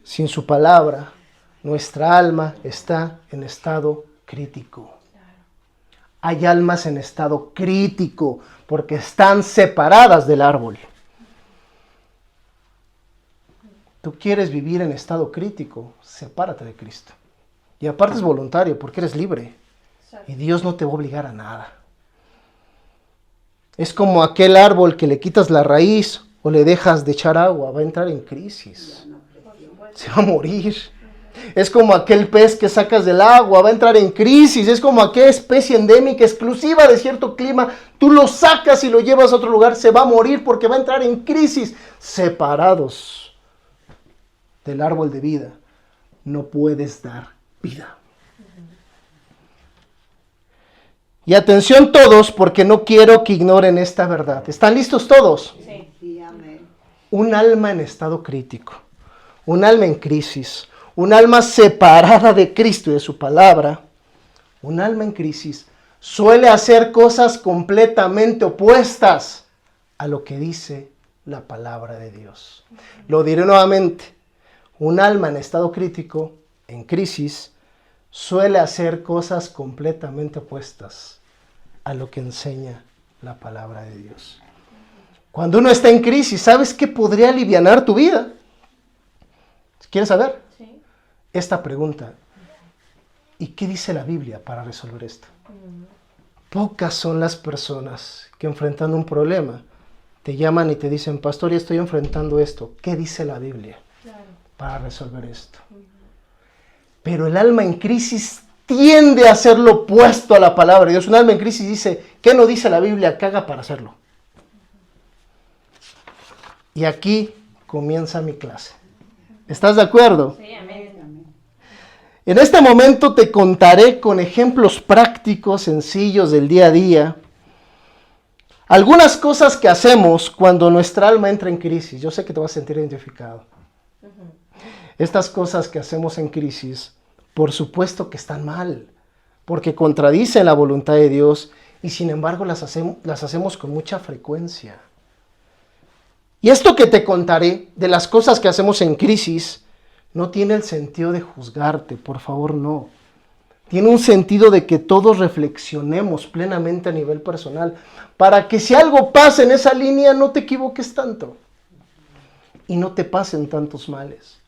sin su palabra, nuestra alma está en estado crítico. Hay almas en estado crítico porque están separadas del árbol. Tú quieres vivir en estado crítico, sepárate de Cristo. Y aparte es voluntario porque eres libre. Y Dios no te va a obligar a nada. Es como aquel árbol que le quitas la raíz o le dejas de echar agua, va a entrar en crisis. Se va a morir. Es como aquel pez que sacas del agua, va a entrar en crisis. Es como aquella especie endémica exclusiva de cierto clima. Tú lo sacas y lo llevas a otro lugar, se va a morir porque va a entrar en crisis. Separados del árbol de vida, no puedes dar vida. Y atención todos, porque no quiero que ignoren esta verdad. ¿Están listos todos? Sí. Sí, amén. Un alma en estado crítico, un alma en crisis, un alma separada de Cristo y de su palabra, un alma en crisis suele hacer cosas completamente opuestas a lo que dice la palabra de Dios. Lo diré nuevamente, un alma en estado crítico, en crisis, suele hacer cosas completamente opuestas a lo que enseña la palabra de Dios. Cuando uno está en crisis, ¿sabes qué podría alivianar tu vida? ¿Quieres saber? Sí. Esta pregunta: ¿y qué dice la Biblia para resolver esto? Pocas son las personas que, enfrentando un problema, te llaman y te dicen: pastor, ya estoy enfrentando esto. ¿Qué dice la Biblia para resolver esto? Pero el alma en crisis tiende a hacer lo opuesto a la palabra de Dios. Un alma en crisis dice: ¿qué no dice la Biblia? ¿Qué haga para hacerlo? Y aquí comienza mi clase. ¿Estás de acuerdo? Sí, amén. En este momento te contaré con ejemplos prácticos, sencillos del día a día, algunas cosas que hacemos cuando nuestra alma entra en crisis. Yo sé que te vas a sentir identificado. Estas cosas que hacemos en crisis, por supuesto que están mal, porque contradicen la voluntad de Dios y sin embargo las hacemos con mucha frecuencia. Y esto que te contaré de las cosas que hacemos en crisis no tiene el sentido de juzgarte, por favor, no. Tiene un sentido de que todos reflexionemos plenamente a nivel personal para que si algo pasa en esa línea no te equivoques tanto y no te pasen tantos males.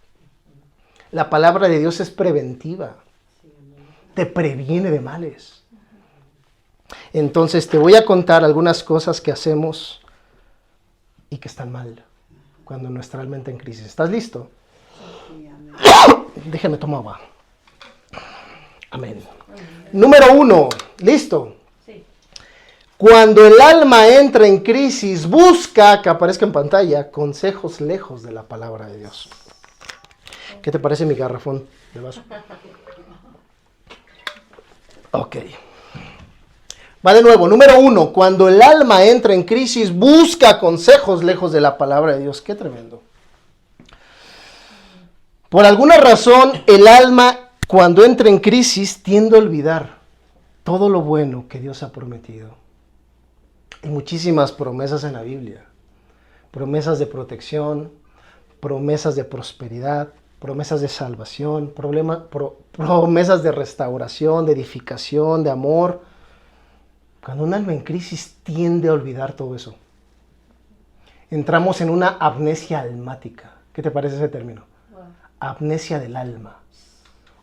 La palabra de Dios es preventiva, te previene de males. Entonces te voy a contar algunas cosas que hacemos y que están mal cuando nuestra alma entra en crisis. ¿Estás listo? Sí, amén. Déjame tomar agua. Amén. Número 1, ¿listo? Sí. Cuando el alma entra en crisis, busca, que aparezca en pantalla, consejos lejos de la palabra de Dios. ¿Qué te parece mi garrafón de vaso? Ok. Va de nuevo. Número 1. Cuando el alma entra en crisis, busca consejos lejos de la palabra de Dios. Qué tremendo. Por alguna razón, el alma, cuando entra en crisis, tiende a olvidar todo lo bueno que Dios ha prometido. Hay muchísimas promesas en la Biblia. Promesas de protección, promesas de prosperidad, promesas de salvación, promesas de restauración, de edificación, de amor. Cuando un alma en crisis tiende a olvidar todo eso. Entramos en una amnesia almática. ¿Qué te parece ese término? Wow. Amnesia del alma.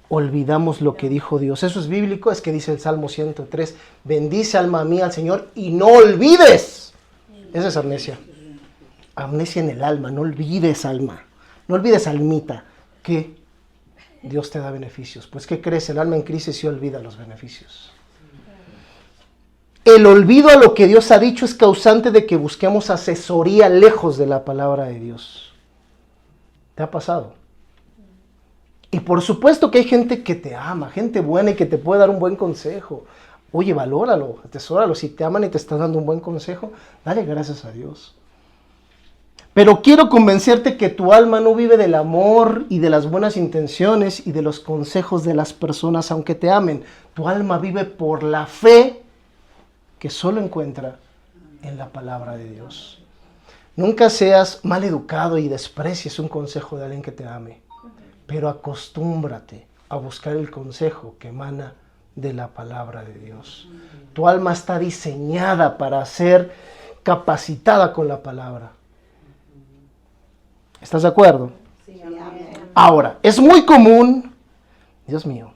Olvidamos lo que dijo Dios. Eso es bíblico, es que dice el Salmo 103, bendice alma mía al Señor y no olvides. Esa es amnesia. Amnesia en el alma, no olvides alma. No olvides almita, que Dios te da beneficios. Pues ¿qué crees? El alma en crisis sí olvida los beneficios. El olvido a lo que Dios ha dicho es causante de que busquemos asesoría lejos de la palabra de Dios. ¿Te ha pasado? Y por supuesto que hay gente que te ama, gente buena y que te puede dar un buen consejo. Oye, valóralo, atesóralo. Si te aman y te están dando un buen consejo, dale gracias a Dios. Pero quiero convencerte que tu alma no vive del amor y de las buenas intenciones y de los consejos de las personas aunque te amen. Tu alma vive por la fe que solo encuentra en la palabra de Dios. Nunca seas mal educado y desprecies un consejo de alguien que te ame, pero acostúmbrate a buscar el consejo que emana de la palabra de Dios. Tu alma está diseñada para ser capacitada con la palabra. ¿Estás de acuerdo? Sí, amén. Ahora, es muy común, Dios mío,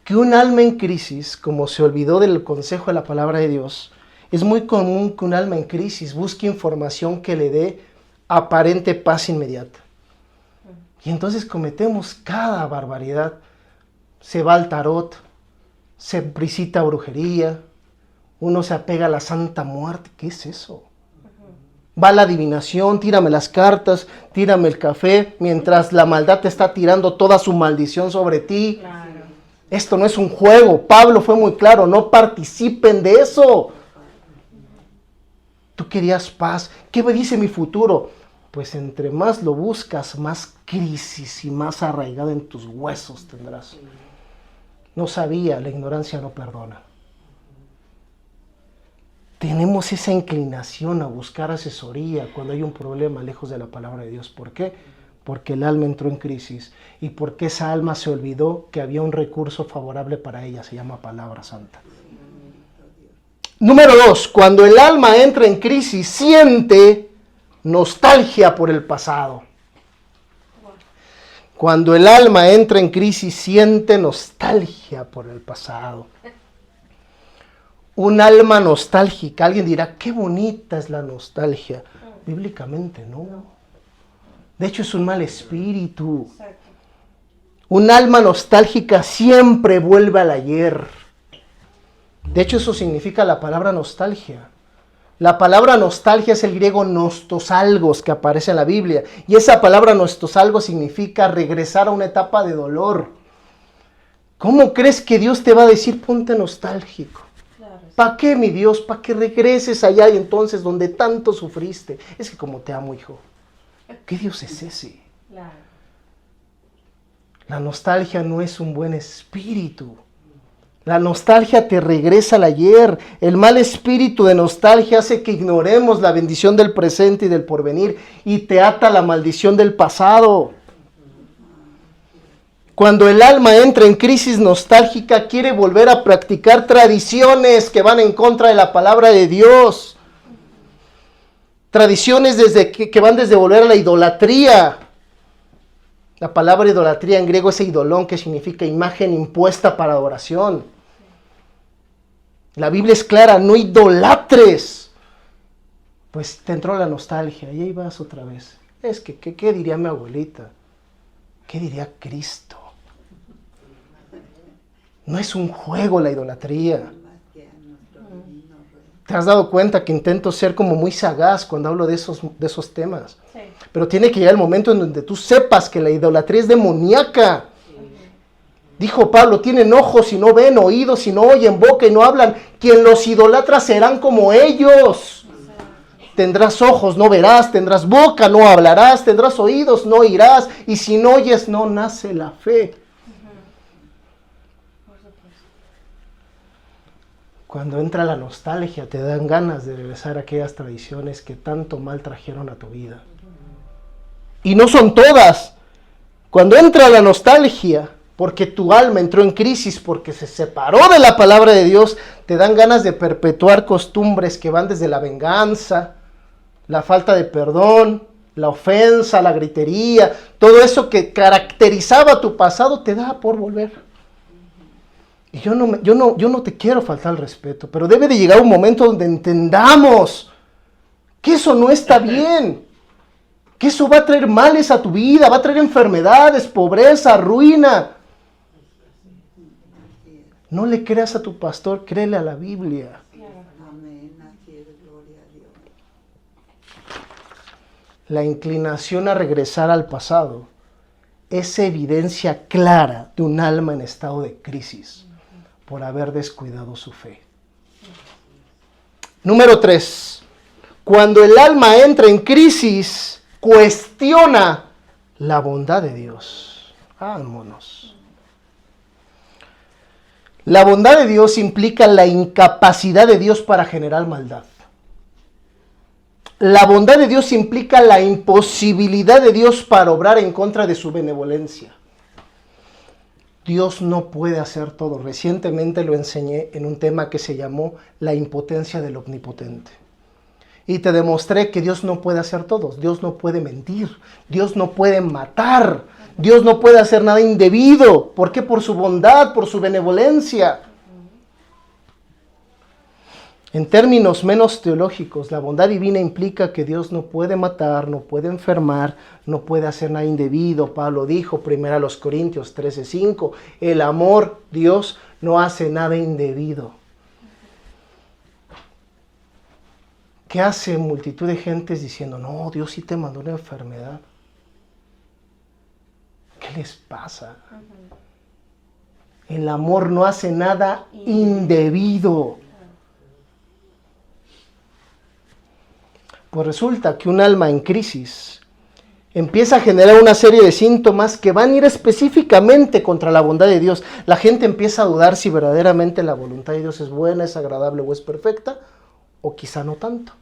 que un alma en crisis, como se olvidó del consejo de la palabra de Dios, es muy común que un alma en crisis busque información que le dé aparente paz inmediata. Y entonces cometemos cada barbaridad. Se va al tarot, se visita brujería, uno se apega a la Santa Muerte. ¿Qué es eso? Va a la adivinación, tírame las cartas, tírame el café, mientras la maldad te está tirando toda su maldición sobre ti. Claro. Esto no es un juego. Pablo fue muy claro, no participen de eso. Tú querías paz. ¿Qué me dice mi futuro? Pues entre más lo buscas, más crisis y más arraigado en tus huesos tendrás. No sabía, la ignorancia no perdona. Tenemos esa inclinación a buscar asesoría cuando hay un problema lejos de la palabra de Dios. ¿Por qué? Porque el alma entró en crisis y porque esa alma se olvidó que había un recurso favorable para ella, se llama palabra santa. Número 2, cuando el alma entra en crisis, siente nostalgia por el pasado. Cuando el alma entra en crisis, siente nostalgia por el pasado. Un alma nostálgica, alguien dirá, qué bonita es la nostalgia. Bíblicamente no. De hecho es un mal espíritu. Exacto. Un alma nostálgica siempre vuelve al ayer. De hecho eso significa la palabra nostalgia. La palabra nostalgia es el griego nostosalgos que aparece en la Biblia. Y esa palabra nostosalgos significa regresar a una etapa de dolor. ¿Cómo crees que Dios te va a decir ponte nostálgico? Claro. ¿Para qué, mi Dios? ¿Para que regreses allá y entonces donde tanto sufriste? Es que como te amo, hijo. ¿Qué Dios es ese? Claro. La nostalgia no es un buen espíritu. La nostalgia te regresa al ayer. El mal espíritu de nostalgia hace que ignoremos la bendición del presente y del porvenir y te ata a la maldición del pasado. Cuando el alma entra en crisis nostálgica, quiere volver a practicar tradiciones que van en contra de la palabra de Dios. Tradiciones que van desde volver a la idolatría. La palabra idolatría en griego es eidolón, que significa imagen impuesta para adoración. La Biblia es clara, no idolatres. Pues te entró la nostalgia y ahí vas otra vez. Es que, ¿qué diría mi abuelita? ¿Qué diría Cristo? No es un juego la idolatría. ¿Te has dado cuenta que intento ser como muy sagaz cuando hablo de esos temas? Sí. Pero tiene que llegar el momento en donde tú sepas que la idolatría es demoníaca. Dijo Pablo, tienen ojos y no ven, oídos y no oyen, boca y no hablan. Quien los idolatra serán como ellos. Tendrás ojos, no verás, tendrás boca, no hablarás, tendrás oídos, no oirás, y si no oyes, no nace la fe. Cuando entra la nostalgia, te dan ganas de regresar a aquellas tradiciones que tanto mal trajeron a tu vida. Y no son todas. Cuando entra la nostalgia, porque tu alma entró en crisis, porque se separó de la palabra de Dios, te dan ganas de perpetuar costumbres que van desde la venganza, la falta de perdón, la ofensa, la gritería, todo eso que caracterizaba tu pasado te da por volver. Y yo no te quiero faltar el respeto, pero debe de llegar un momento donde entendamos que eso no está bien, que eso va a traer males a tu vida, va a traer enfermedades, pobreza, ruina. No le creas a tu pastor, créele a la Biblia. Amén. Así es, gloria a Dios. La inclinación a regresar al pasado es evidencia clara de un alma en estado de crisis por haber descuidado su fe. Número 3. Cuando el alma entra en crisis, cuestiona la bondad de Dios. Vámonos. La bondad de Dios implica la incapacidad de Dios para generar maldad. La bondad de Dios implica la imposibilidad de Dios para obrar en contra de su benevolencia. Dios no puede hacer todo. Recientemente lo enseñé en un tema que se llamó la impotencia del omnipotente. Y te demostré que Dios no puede hacer todo. Dios no puede mentir. Dios no puede matar. Dios no puede hacer nada indebido. ¿Por qué? Por su bondad, por su benevolencia. En términos menos teológicos, la bondad divina implica que Dios no puede matar, no puede enfermar, no puede hacer nada indebido. Pablo dijo, 1 Corintios 13:5, el amor, Dios, no hace nada indebido. ¿Qué hace multitud de gentes diciendo, no, Dios sí te mandó una enfermedad? ¿Qué les pasa? El amor no hace nada indebido. Pues resulta que un alma en crisis empieza a generar una serie de síntomas que van a ir específicamente contra la bondad de Dios. La gente empieza a dudar si verdaderamente la voluntad de Dios es buena, es agradable o es perfecta, o quizá no tanto.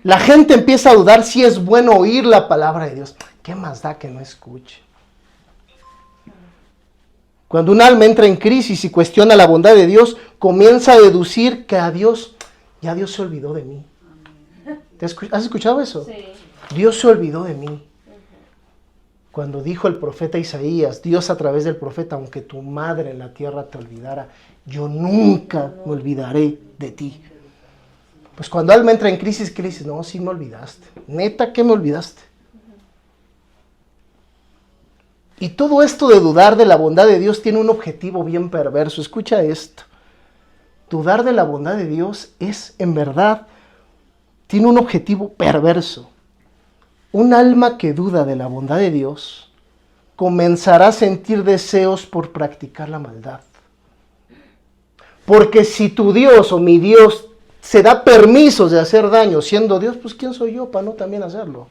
La gente empieza a dudar si es bueno oír la palabra de Dios. ¿Qué más da que no escuche? Cuando un alma entra en crisis y cuestiona la bondad de Dios, comienza a deducir que ya Dios se olvidó de mí. ¿Has escuchado eso? Sí. Dios se olvidó de mí. Cuando dijo el profeta Isaías, Dios a través del profeta, aunque tu madre en la tierra te olvidara, yo nunca me olvidaré de ti. Pues cuando alma entra en crisis, ¿qué le dices? No, sí me olvidaste. Neta, ¿qué me olvidaste? Y todo esto de dudar de la bondad de Dios tiene un objetivo bien perverso. Escucha esto. Dudar de la bondad de Dios es, en verdad, tiene un objetivo perverso. Un alma que duda de la bondad de Dios comenzará a sentir deseos por practicar la maldad. Porque si tu Dios o mi Dios se da permisos de hacer daño siendo Dios, pues ¿quién soy yo para no también hacerlo?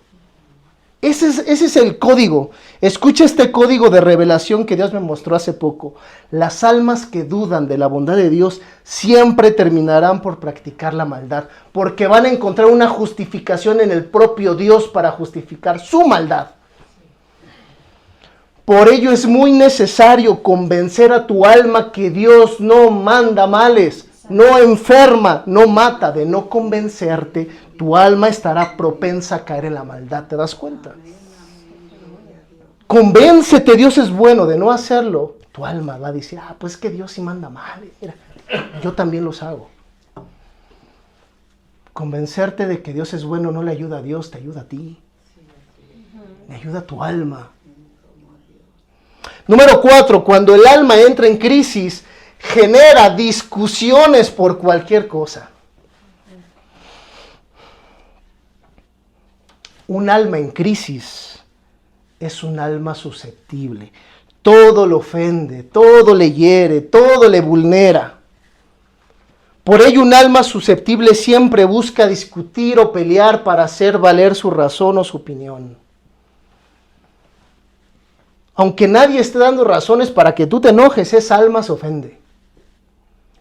Ese es el código. Escucha este código de revelación que Dios me mostró hace poco. Las almas que dudan de la bondad de Dios siempre terminarán por practicar la maldad, porque van a encontrar una justificación en el propio Dios para justificar su maldad. Por ello es muy necesario convencer a tu alma que Dios no manda males, no enferma, no mata. De no convencerte, tu alma estará propensa a caer en la maldad. ¿Te das cuenta? Convéncete, Dios es bueno. De no hacerlo, tu alma va a decir, pues que Dios sí manda males. Mira, yo también los hago. Convencerte de que Dios es bueno no le ayuda a Dios, te ayuda a ti. Le ayuda a tu alma. Número 4, cuando el alma entra en crisis, genera discusiones por cualquier cosa. Un alma en crisis es un alma susceptible. todo lo ofende, todo le hiere, todo le vulnera. Por ello un alma susceptible siempre busca discutir o pelear para hacer valer su razón o su opinión. Aunque nadie esté dando razones para que tú te enojes, esa alma se ofende.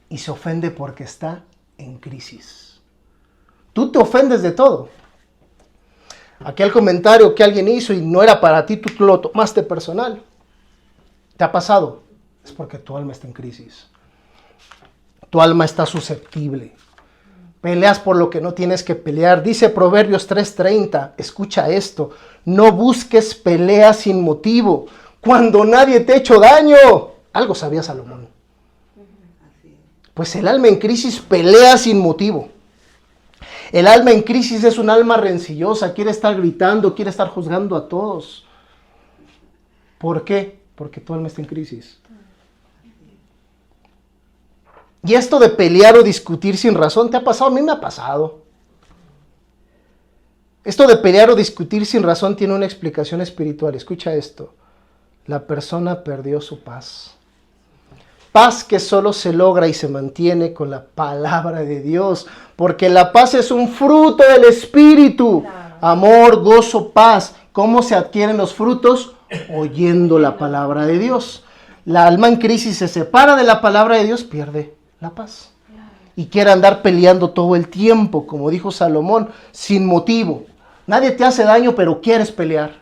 Y se ofende porque está en crisis. Tú te ofendes de todo. Aquel comentario que alguien hizo y no era para ti, tú lo tomaste personal. ¿Te ha pasado? Es porque tu alma está en crisis. Tu alma está susceptible. Peleas por lo que no tienes que pelear. Dice Proverbios 3:30, escucha esto, no busques peleas sin motivo, cuando nadie te ha hecho daño. Algo sabía Salomón. Pues el alma en crisis pelea sin motivo. El alma en crisis es un alma rencillosa, quiere estar gritando, quiere estar juzgando a todos. ¿Por qué? Porque tu alma está en crisis. Y esto de pelear o discutir sin razón, ¿te ha pasado? A mí me ha pasado. Esto de pelear o discutir sin razón tiene una explicación espiritual. Escucha esto. La persona perdió su paz. Paz que solo se logra y se mantiene con la palabra de Dios. Porque la paz es un fruto del Espíritu. Claro. Amor, gozo, paz. ¿Cómo se adquieren los frutos? Oyendo la palabra de Dios. La alma en crisis se separa de la palabra de Dios, pierde la paz. Y quiere andar peleando todo el tiempo, como dijo Salomón, sin motivo. Nadie te hace daño, pero quieres pelear.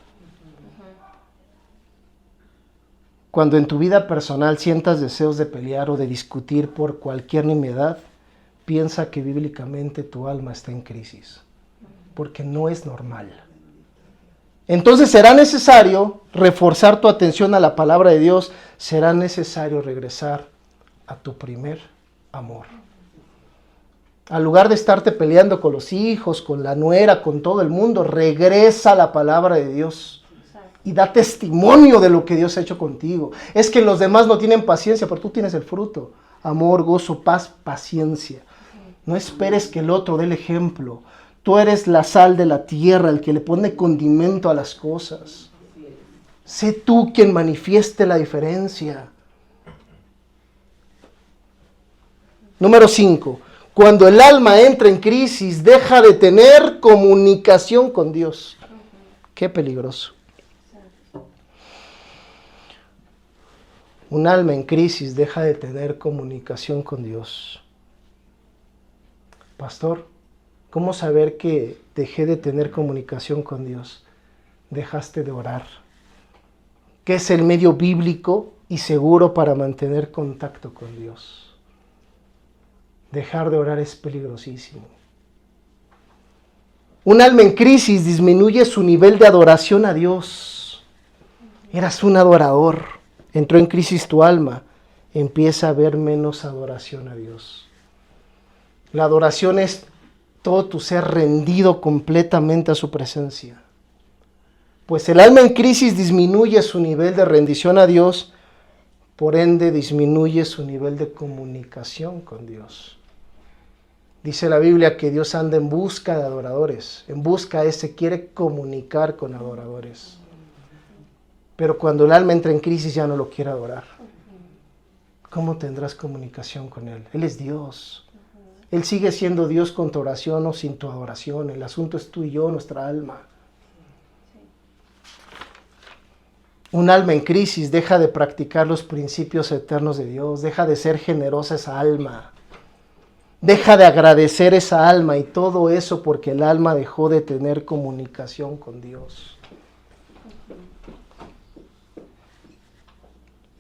Cuando en tu vida personal sientas deseos de pelear o de discutir por cualquier nimiedad, piensa que bíblicamente tu alma está en crisis, porque no es normal. Entonces será necesario reforzar tu atención a la palabra de Dios, será necesario regresar a tu primer amor. Al lugar de estarte peleando con los hijos, con la nuera, con todo el mundo, regresa a la palabra de Dios y da testimonio de lo que Dios ha hecho contigo. Es que los demás no tienen paciencia, pero tú tienes el fruto. Amor, gozo, paz, paciencia. No esperes que el otro dé el ejemplo. Tú eres la sal de la tierra, el que le pone condimento a las cosas. Sé tú quien manifieste la diferencia. Número 5. Cuando el alma entra en crisis, deja de tener comunicación con Dios. Qué peligroso. Un alma en crisis deja de tener comunicación con Dios. Pastor, ¿cómo saber que dejé de tener comunicación con Dios? Dejaste de orar. ¿Qué es el medio bíblico y seguro para mantener contacto con Dios? Dejar de orar es peligrosísimo. Un alma en crisis disminuye su nivel de adoración a Dios. Eras un adorador. Entró en crisis tu alma. Empieza a haber menos adoración a Dios. La adoración es todo tu ser rendido completamente a su presencia. Pues el alma en crisis disminuye su nivel de rendición a Dios, por ende disminuye su nivel de comunicación con Dios. Dice la Biblia que Dios anda en busca de adoradores, se quiere comunicar con adoradores. Pero cuando el alma entra en crisis ya no lo quiere adorar. ¿Cómo tendrás comunicación con Él? Él es Dios. Él sigue siendo Dios con tu oración o sin tu adoración. El asunto es tú y yo, nuestra alma. Un alma en crisis deja de practicar los principios eternos de Dios, deja de ser generosa esa alma, deja de agradecer esa alma y todo eso porque el alma dejó de tener comunicación con Dios.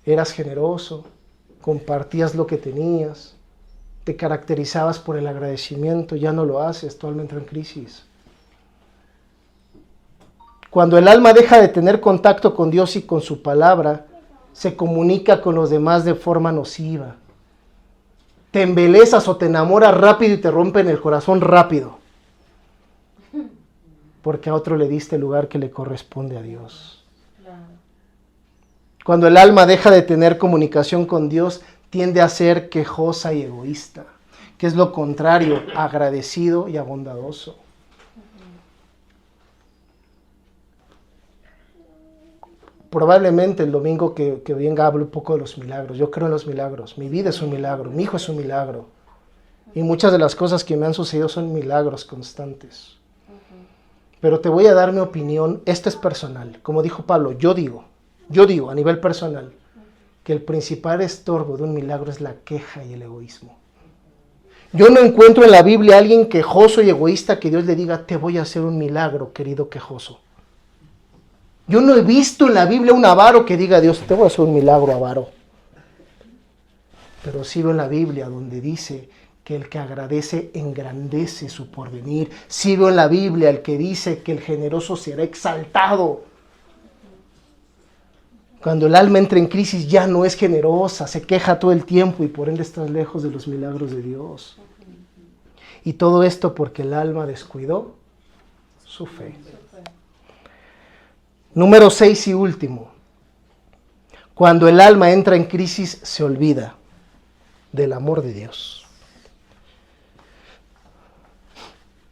Eras generoso, compartías lo que tenías, te caracterizabas por el agradecimiento, ya no lo haces, tu alma entra en crisis. Cuando el alma deja de tener contacto con Dios y con su palabra, se comunica con los demás de forma nociva. Te embelezas o te enamoras rápido y te rompen el corazón rápido. Porque a otro le diste el lugar que le corresponde a Dios. Cuando el alma deja de tener comunicación con Dios, tiende a ser quejosa y egoísta, que es lo contrario, agradecido y bondadoso. probablemente el domingo que venga hablo un poco de los milagros. Yo creo en los milagros. Mi vida es un milagro, mi hijo es un milagro. Y muchas de las cosas que me han sucedido son milagros constantes. Pero te voy a dar mi opinión, esto es personal. Como dijo Pablo, yo digo a nivel personal, que el principal estorbo de un milagro es la queja y el egoísmo. Yo no encuentro en la Biblia a alguien quejoso y egoísta que Dios le diga, te voy a hacer un milagro, querido quejoso. Yo no he visto en la Biblia un avaro que diga a Dios, te voy a hacer un milagro, avaro. Pero sí veo en la Biblia donde dice que el que agradece engrandece su porvenir. Sí veo en la Biblia el que dice que el generoso será exaltado. Cuando el alma entra en crisis ya no es generosa, se queja todo el tiempo y por ende está lejos de los milagros de Dios. Y todo esto porque el alma descuidó su fe. Número 6 y último. Cuando el alma entra en crisis se olvida del amor de Dios.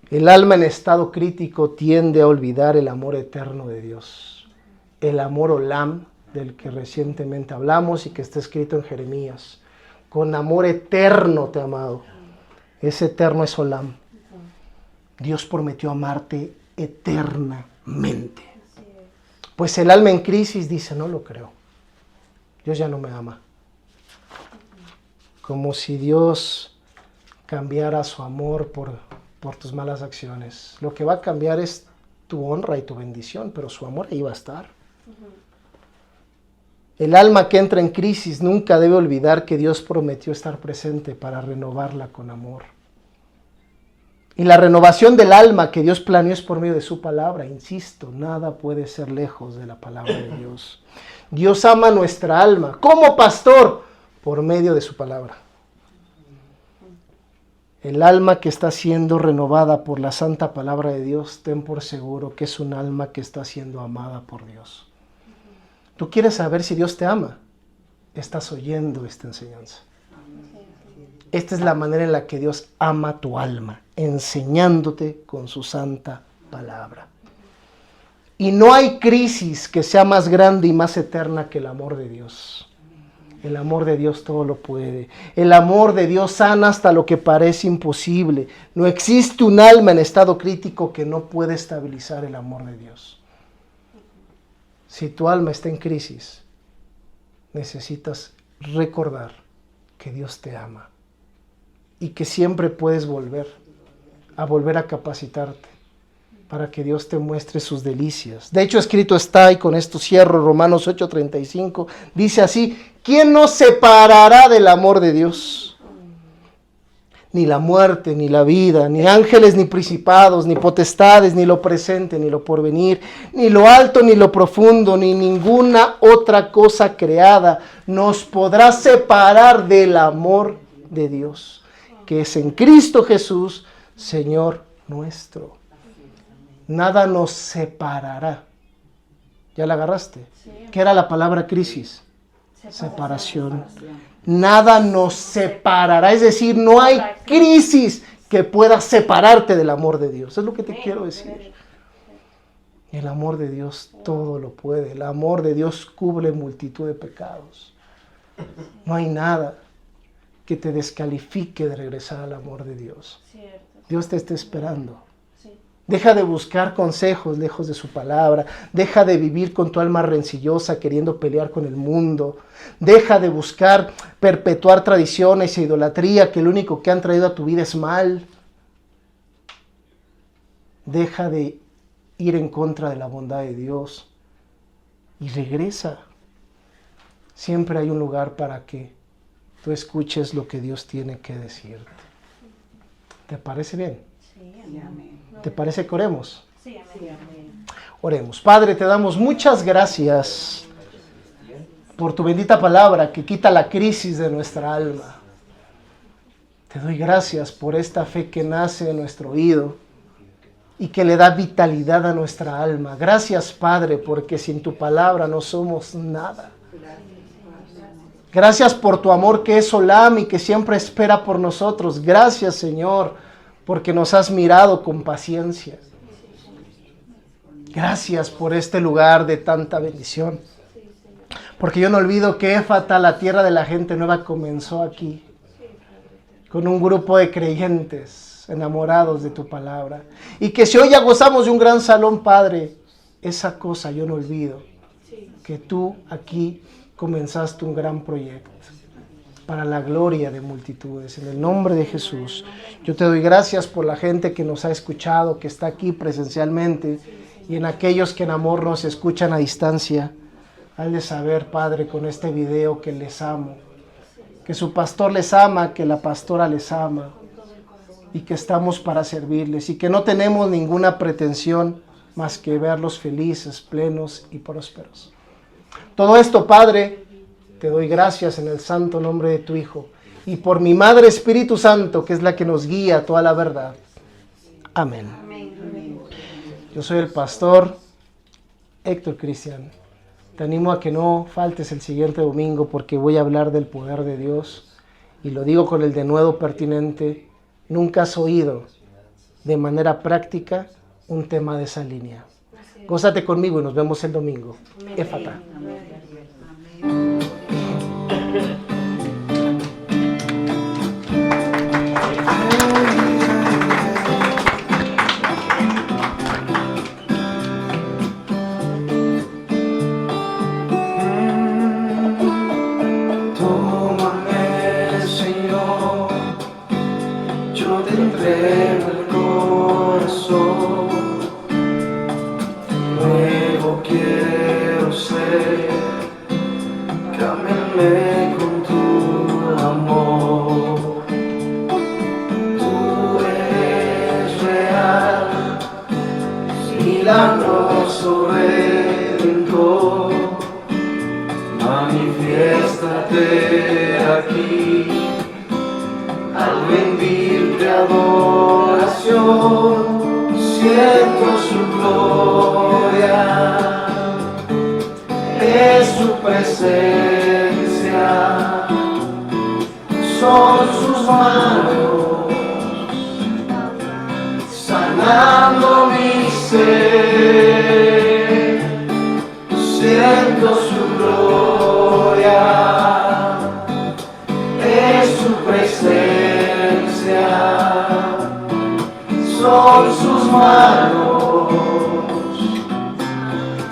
El alma en estado crítico tiende a olvidar el amor eterno de Dios. El amor olam, del que recientemente hablamos y que está escrito en Jeremías. Con amor eterno te he amado. Ese eterno es olam. Dios prometió amarte eternamente. Pues el alma en crisis dice, no lo creo. Dios ya no me ama. Como si Dios cambiara su amor por tus malas acciones. Lo que va a cambiar es tu honra y tu bendición, pero su amor ahí va a estar. El alma que entra en crisis nunca debe olvidar que Dios prometió estar presente para renovarla con amor. Y la renovación del alma que Dios planeó es por medio de su palabra. Insisto, nada puede ser lejos de la palabra de Dios. Dios ama nuestra alma como pastor por medio de su palabra. El alma que está siendo renovada por la santa palabra de Dios, ten por seguro que es un alma que está siendo amada por Dios. ¿Tú quieres saber si Dios te ama? Estás oyendo esta enseñanza. Esta es la manera en la que Dios ama tu alma, enseñándote con su santa palabra. Y no hay crisis que sea más grande y más eterna que el amor de Dios. El amor de Dios todo lo puede. El amor de Dios sana hasta lo que parece imposible. No existe un alma en estado crítico que no pueda estabilizar el amor de Dios. Si tu alma está en crisis, necesitas recordar que Dios te ama y que siempre puedes volver a capacitarte para que Dios te muestre sus delicias. De hecho, escrito está, y con esto cierro, Romanos 8:35, dice así, ¿quién nos separará del amor de Dios? Ni la muerte, ni la vida, ni ángeles, ni principados, ni potestades, ni lo presente, ni lo porvenir, ni lo alto, ni lo profundo, ni ninguna otra cosa creada nos podrá separar del amor de Dios, que es en Cristo Jesús, Señor nuestro. Nada nos separará. ¿Ya la agarraste? Sí. ¿Qué era la palabra crisis? Separación. Nada nos separará, es decir, no hay crisis que pueda separarte del amor de Dios. Es lo que te quiero decir. El amor de Dios todo lo puede. El amor de Dios cubre multitud de pecados. No hay nada que te descalifique de regresar al amor de Dios. Dios te está esperando. Deja de buscar consejos lejos de su palabra. Deja de vivir con tu alma rencillosa queriendo pelear con el mundo. Deja de buscar perpetuar tradiciones e idolatría que lo único que han traído a tu vida es mal. Deja de ir en contra de la bondad de Dios y regresa. Siempre hay un lugar para que tú escuches lo que Dios tiene que decirte. ¿Te parece bien? Sí, amén. ¿Te parece que oremos? Sí, amén. Oremos. Padre, te damos muchas gracias por tu bendita palabra que quita la crisis de nuestra alma. Te doy gracias por esta fe que nace de nuestro oído y que le da vitalidad a nuestra alma. Gracias, Padre, porque sin tu palabra no somos nada. Gracias por tu amor que es olam y que siempre espera por nosotros. Gracias, Señor, porque nos has mirado con paciencia. Gracias por este lugar de tanta bendición. Porque yo no olvido que Éfata, la tierra de la gente nueva, comenzó aquí, con un grupo de creyentes enamorados de tu palabra. Y que si hoy ya gozamos de un gran salón, Padre, esa cosa yo no olvido, que tú aquí comenzaste un gran proyecto para la gloria de multitudes. En el nombre de Jesús, yo te doy gracias por la gente que nos ha escuchado, que está aquí presencialmente, y en aquellos que en amor nos escuchan a distancia. Al de saber, Padre, con este video que les amo, que su pastor les ama, que la pastora les ama, y que estamos para servirles, y que no tenemos ninguna pretensión más que verlos felices, plenos y prósperos. Todo esto, Padre, te doy gracias en el santo nombre de tu Hijo, y por mi Madre Espíritu Santo, que es la que nos guía a toda la verdad. Amén. Yo soy el pastor Héctor Cristian. Te animo a que no faltes el siguiente domingo, porque voy a hablar del poder de Dios, y lo digo con el denuedo pertinente. Nunca has oído de manera práctica un tema de esa línea. Gózate conmigo y nos vemos el domingo. Éfata. Milagroso Redentor, manifiéstate aquí, al rendirte adoración, siento su gloria, es su presencia, son sus manos, sanando mi ser, siento su gloria, es su presencia, son sus manos,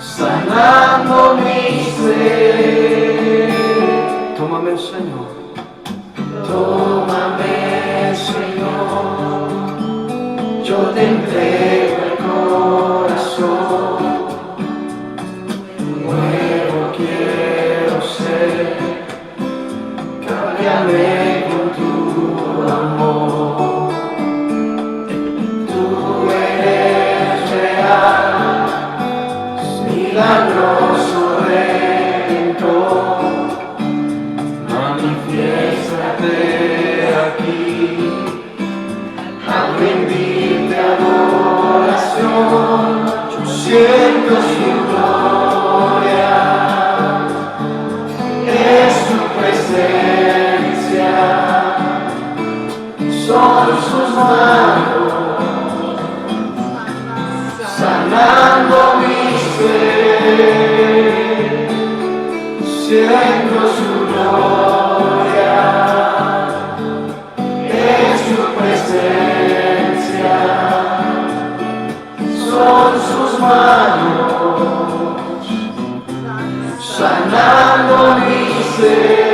sanando mi ser. Tómame, Señor, tómame, Señor, yo te entrego el corazón, nuevo quiero ser, cámbiame con tu amor. Tú eres real, milagroso Redentor, manifiéstate aquí, al rendirte adoración, yo siento su gloria, es su presencia, son sus manos, sanando mi ser, siento su gloria, es su presencia, son sus manos, sanando mi ser.